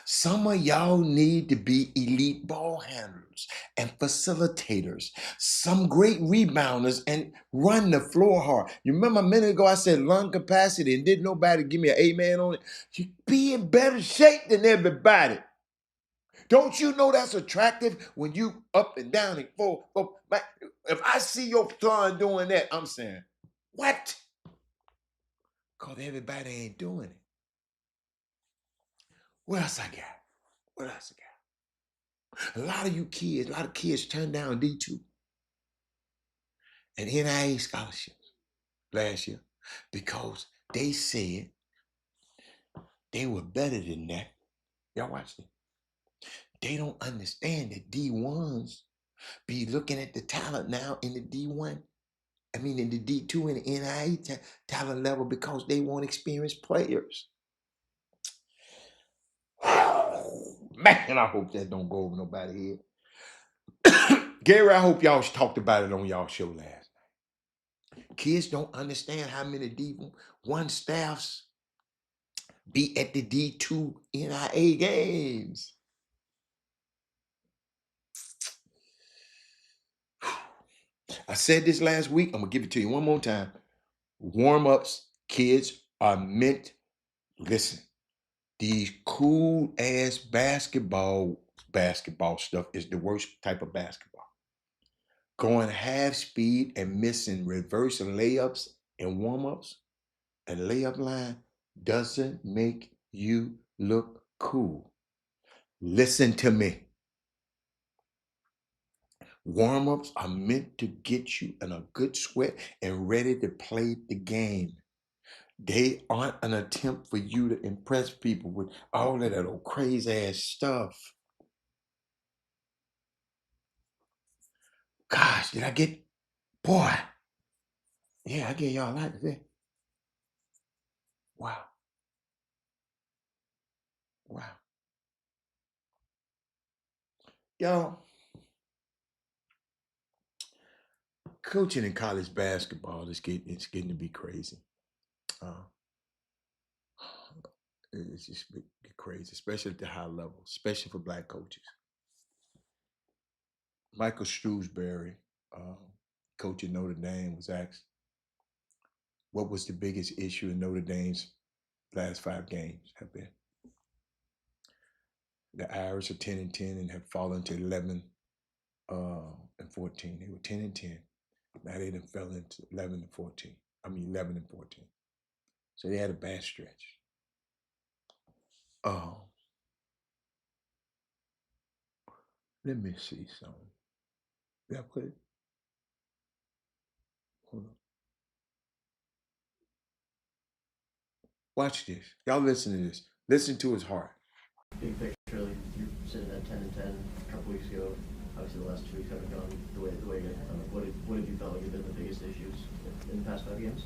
Some of y'all need to be elite ball handlers and facilitators, some great rebounders, and run the floor hard. You remember a minute ago I said lung capacity and didn't nobody give me an amen on it? You be in better shape than everybody. Don't you know that's attractive when you up and down and forth? If I see your son doing that, I'm saying, what? Because everybody ain't doing it. What else I got? What else I got? A lot of kids turned down D2 and NIA scholarships last year because they said they were better than that. Y'all watch this. They don't understand that D1s be looking at the talent now in the D1. I mean, in the D2 and the NIA talent level because they want experienced players. Man, I hope that don't go over nobody's head. Gary, I hope y'all talked about it on y'all show last night. Kids don't understand how many D1 staffs be at the D2 NIA games. I said this last week. I'm going to give it to you one more time. Warm-ups, kids are meant, listen, these cool-ass basketball stuff is the worst type of basketball. Going half speed and missing reverse layups and warm-ups and layup line doesn't make you look cool. Listen to me. Warm-ups are meant to get you in a good sweat and ready to play the game. They aren't an attempt for you to impress people with all of that old crazy ass stuff. Gosh, did I get, boy. Yeah, I gave y'all a lot today. Wow. Wow. Y'all, coaching in college basketball it's getting to be crazy. It's just crazy, especially at the high level, especially for black coaches. Michael Shrewsbury coach at Notre Dame, was asked what was the biggest issue in Notre Dame's last 5 games have been. The Irish are 10-10 and have fallen to 11-14. They were 10-10. Now they done fell into 11-14. 11-14. So they had a bad stretch. Let me see something. Did I put it? Hold on. Watch this. Y'all listen to this. Listen to his heart. Big picture, like you're sitting at 10-10 a couple weeks ago. Obviously, the last 2 weeks haven't gone the way you what have you felt like have been the biggest issues in the past 5 games?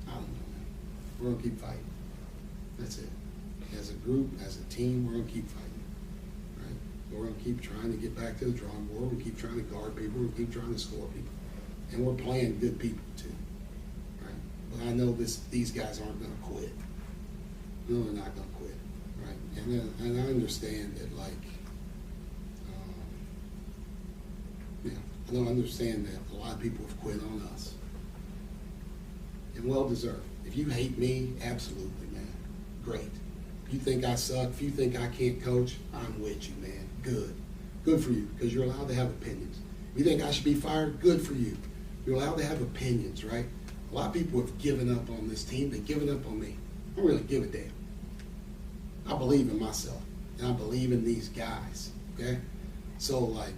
I don't know, man. We're gonna keep fighting. That's it. As a group, as a team, we're gonna keep fighting. Right? We're gonna keep trying to get back to the drawing board. We're gonna keep trying to guard people. We're gonna keep trying to score people. And we're playing good people too. Right? But I know these guys aren't gonna quit. No, they're not gonna quit. Right? And I understand that, like, I don't understand that a lot of people have quit on us. And well deserved. If you hate me, absolutely, man. Great. If you think I suck, if you think I can't coach, I'm with you, man. Good. Good for you, because you're allowed to have opinions. If you think I should be fired, good for you. You're allowed to have opinions, right? A lot of people have given up on this team. They've given up on me. I don't really give a damn. I believe in myself, and I believe in these guys, okay? So, like,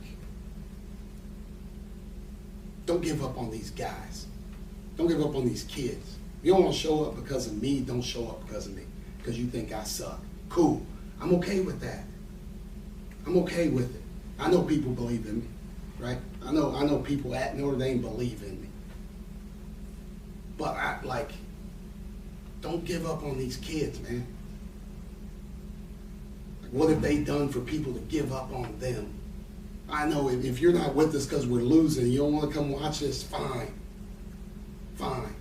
don't give up on these guys. Don't give up on these kids. If you don't want to show up because of me, don't show up because of me, because you think I suck. Cool. I'm okay with that. I'm okay with it. I know people believe in me, right? I know people at Notre Dame believe in me. But don't give up on these kids, man. Like, what have they done for people to give up on them? I know if you're not with us because we're losing, you don't want to come watch this, fine. Fine.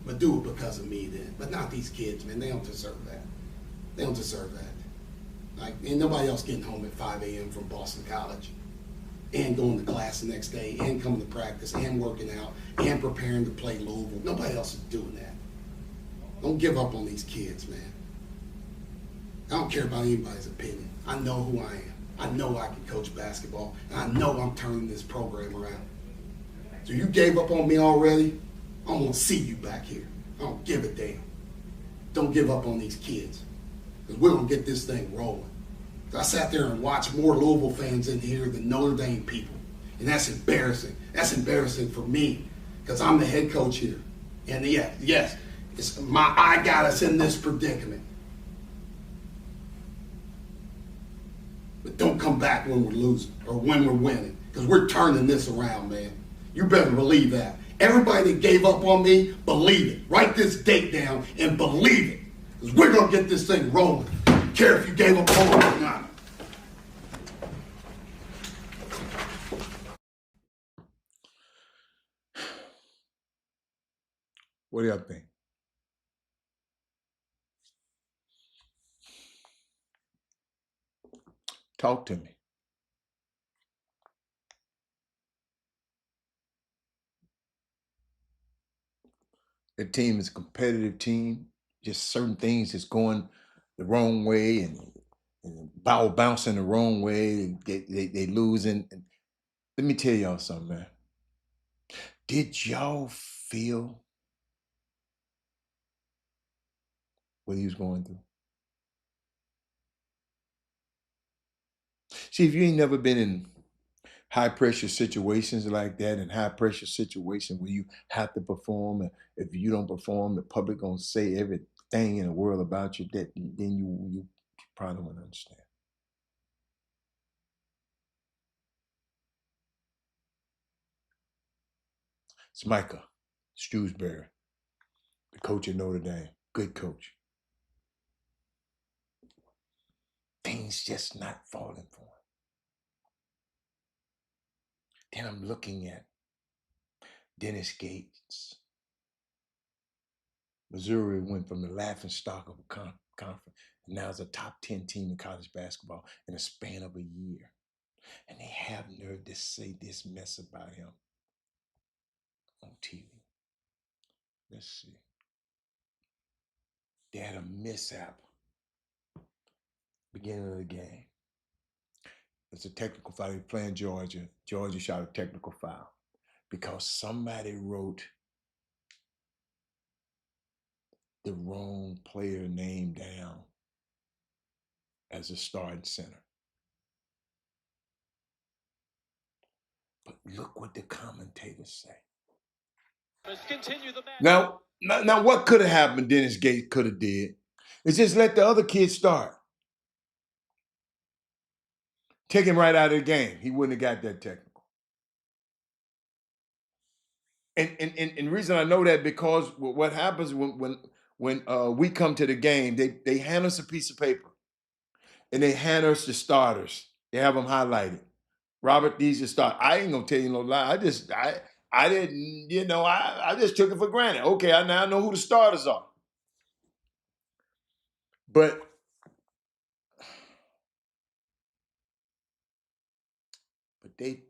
But do it because of me then. But not these kids, man. They don't deserve that. They don't deserve that. Like, ain't nobody else getting home at 5 a.m. from Boston College and going to class the next day and coming to practice and working out and preparing to play Louisville. Nobody else is doing that. Don't give up on these kids, man. I don't care about anybody's opinion. I know who I am. I know I can coach basketball, and I know I'm turning this program around. So you gave up on me already? I'm going to see you back here. I don't give a damn. Don't give up on these kids, because we're going to get this thing rolling. I sat there and watched more Louisville fans in here than Notre Dame people, and that's embarrassing. That's embarrassing for me, because I'm the head coach here. And yes, I got us in this predicament. But don't come back when we're losing or when we're winning, because we're turning this around, man. You better believe that. Everybody that gave up on me, believe it. Write this date down and believe it, because we're going to get this thing rolling. I don't care if you gave up on me or not. What do y'all think? Talk to me. The team is a competitive team. Just certain things is going the wrong way and ball bouncing the wrong way. They losing. Let me tell y'all something, man. Did y'all feel what he was going through? See, if you ain't never been in high pressure situations like that, and high pressure situations where you have to perform, and if you don't perform, the public gonna say everything in the world about you, that then you probably won't understand. It's Micah Shrewsbury, the coach at Notre Dame, good coach. Things just not falling for him. Then I'm looking at Dennis Gates. Missouri went from the laughing stock of a conference, and now it's a top 10 team in college basketball in a span of a year. And they have nerve to say this mess about him on TV. Let's see. They had a mishap beginning of the game. It's a technical foul. They were playing Georgia. Georgia shot a technical foul because somebody wrote the wrong player name down as a starting center. But look what the commentators say. Let's continue the match. Now, what could have happened? Dennis Gates could have did is just let the other kid start. Take him right out of the game. He wouldn't have got that technical. And the reason I know that because what happens when we come to the game, they hand us a piece of paper and they hand us the starters. They have them highlighted. Robert, these are start. I ain't gonna tell you no lie. I didn't, I just took it for granted. Okay, I now know who the starters are. But they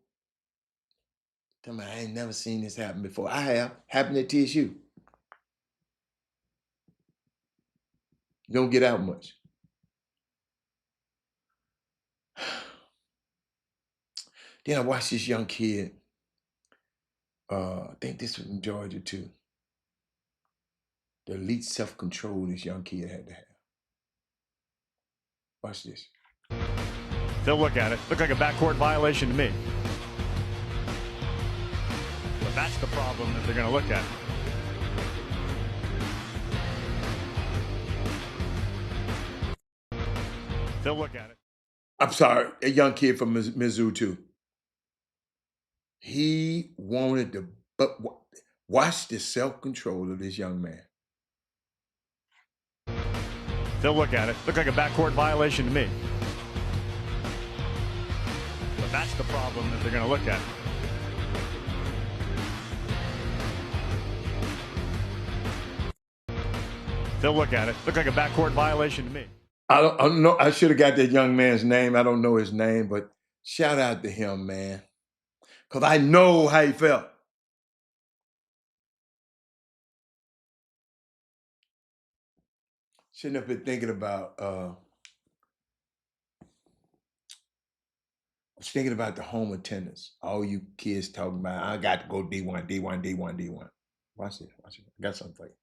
tell me I ain't never seen this happen before. I have. Happened at TSU. You don't get out much. Then I watched this young kid. I think this was in Georgia too. The elite self-control this young kid had to have. Watch this. They'll look at it. Looked like a backcourt violation to me. But that's the problem that they're going to look at. They'll look at it. I'm sorry, a young kid from Mizzou too. He wanted to, but watch the self-control of this young man. They'll look at it. Looked like a backcourt violation to me. But that's the problem that they're going to look at. They'll look at it. Looked like a backcourt violation to me. I don't know. I should have got that young man's name. I don't know his name, but shout out to him, man. Because I know how he felt. Shouldn't have been thinking about, I was thinking about the home attendance. All you kids talking about, I got to go D1, D1, D1, D1. Watch this, watch it. I got something for you.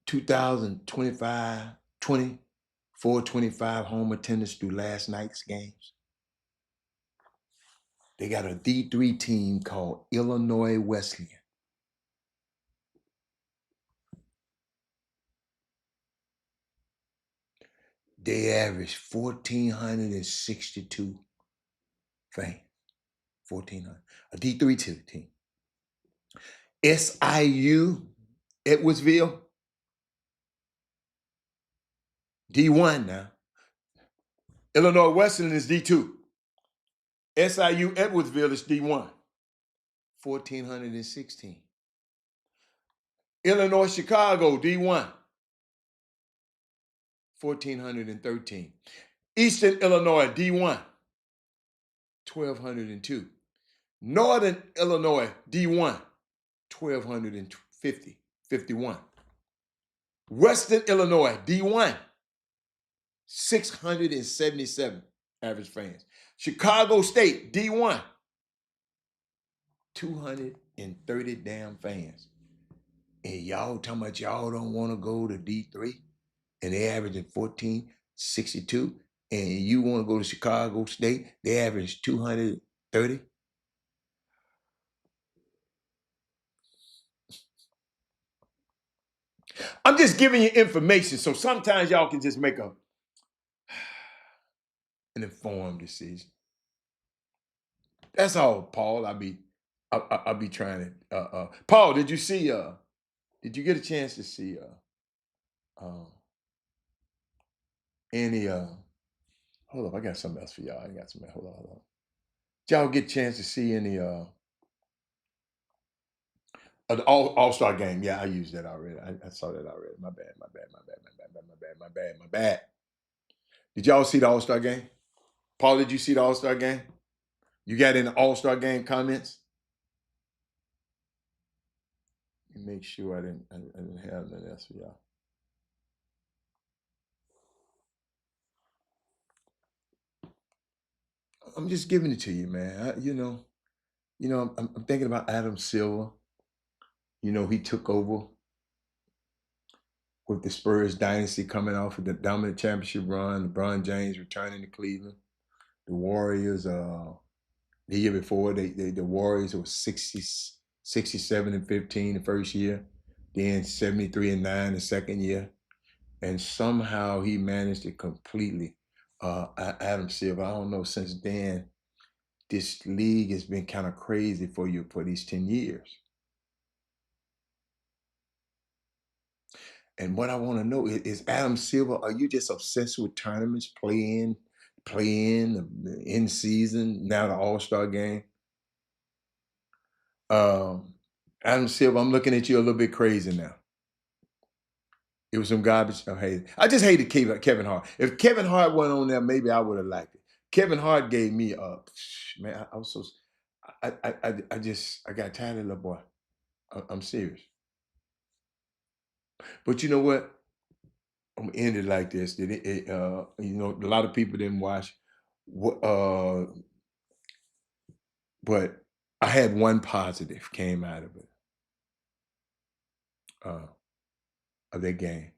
2025, 24, 25 home attendance through last night's games. They got a D3 team called Illinois Wesleyan. They averaged 1,462 fans. 1,400. A D3 team. SIU, Edwardsville, D1 now. Illinois Wesleyan is D2. SIU Edwardsville is D1. 1,416. Illinois Chicago, D1. 1,413. Eastern Illinois, D1. 1,202. Northern Illinois, D1. 1,251. Western Illinois, D1. 677 average fans. Chicago State, D1. 230 damn fans. And y'all talking about y'all don't want to go to D3? And they averaging 1,462. And you want to go to Chicago State, they average 230. I'm just giving you information, so sometimes y'all can just make an informed decision. That's all, Paul. I'll be trying to. Paul, did you see? Did you get a chance to see? Any? Hold up, I got something else for y'all. I got something. Hold on. Did y'all get a chance to see any? The All-Star game. Yeah, I used that already. I saw that already. My bad. Did y'all see the All-Star game? Paul, did you see the All-Star game? You got in the All-Star game comments? Make sure I didn't have nothing else for y'all. I'm just giving it to you, man. I'm thinking about Adam Silver. He took over with the Spurs dynasty coming off of the dominant championship run. LeBron James returning to Cleveland. The Warriors, the year before, the Warriors were 67-15 the first year, then 73-9 the second year. And somehow he managed it completely. Adam Silver, I don't know, since then, this league has been kind of crazy for you for these 10 years. And what I want to know is Adam Silver, are you just obsessed with tournaments, playing, in season, now the All-Star game? Adam Silver, I'm looking at you a little bit crazy now. It was some garbage. I just hated Kevin Hart. If Kevin Hart wasn't on there, maybe I would have liked it. Kevin Hart gave me up. Man, I was so. I got tired of the boy. I'm serious. But you know what? I'm gonna end it like this. A lot of people didn't watch. But I had one positive came out of it. Of that game.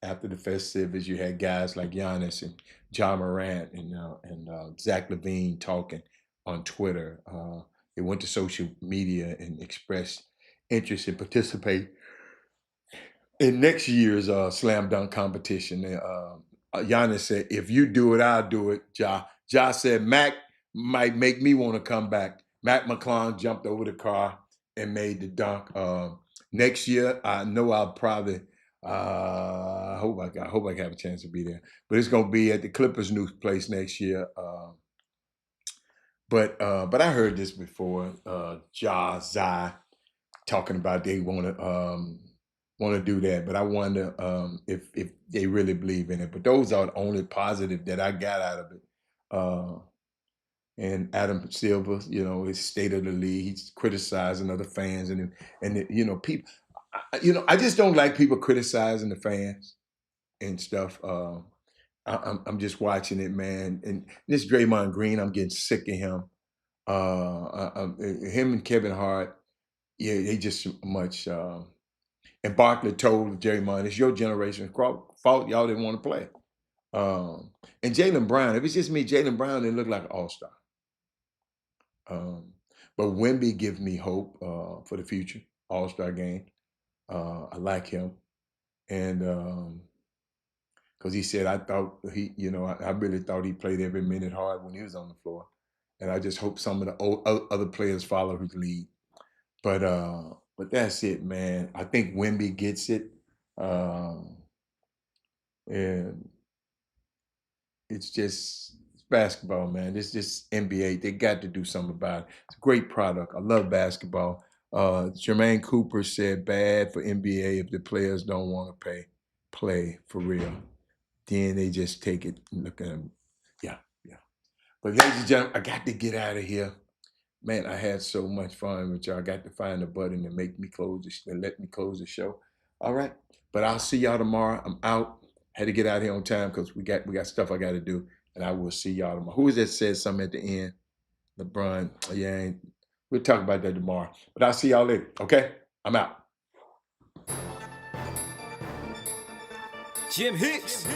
After the festivities, you had guys like Giannis and John Morant and Zach LaVine talking on Twitter. They went to social media and expressed interest in participating in next year's slam dunk competition. Giannis said, "If you do it, I'll do it." Ja said, "Mac might make me want to come back." Mac McClung jumped over the car and made the dunk. Next year, I know I'll probably. I hope I have a chance to be there. But it's gonna be at the Clippers' new place next year. But I heard this before. Zai talking about they want to do that. But I wonder if they really believe in it. But those are the only positive that I got out of it. And Adam Silver, his state of the league, he's criticizing other fans and people. I just don't like people criticizing the fans and stuff. I'm just watching it, man. And this Draymond Green, I'm getting sick of him. Him and Kevin Hart, yeah, they just much. And Barkley told Draymond, "It's your generation's fault. Y'all didn't want to play." And Jaylen Brown, if it's just me, Jaylen Brown didn't look like an all-star. But Wemby gives me hope for the future all-star game. I like him, and because he said I really thought he played every minute hard when he was on the floor, and I just hope some of the other players follow his lead. But that's it, man. I think Wemby gets it, and it's just basketball, man. It's just NBA. They got to do something about it. It's a great product. I love basketball. Jermaine Cooper said bad for NBA if the players don't want to play for real. Then they just take it and look at them. Yeah. But ladies and gentlemen, I got to get out of here. Man, I had so much fun with y'all. I got to find the button to let me close the show. All right. But I'll see y'all tomorrow. I'm out. Had to get out here on time because we got stuff I got to do. And I will see y'all tomorrow. Who is that said something at the end? LeBron. Yeah, we'll talk about that tomorrow. But I'll see y'all later. Okay? I'm out. Jim Hicks.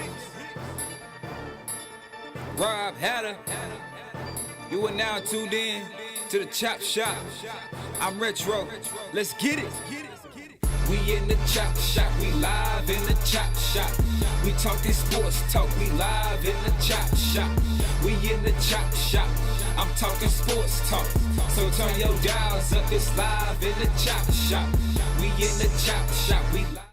Rob Hatter. You are now tuned in to the Chop Shop. I'm Retro. Let's get it. We in the Chop Shop. We live in the Chop Shop. We talking sports talk. We live in the Chop Shop. We in the Chop Shop. I'm talking sports talk. So turn your dials up. It's live in the Chop Shop. We in the Chop Shop. We live.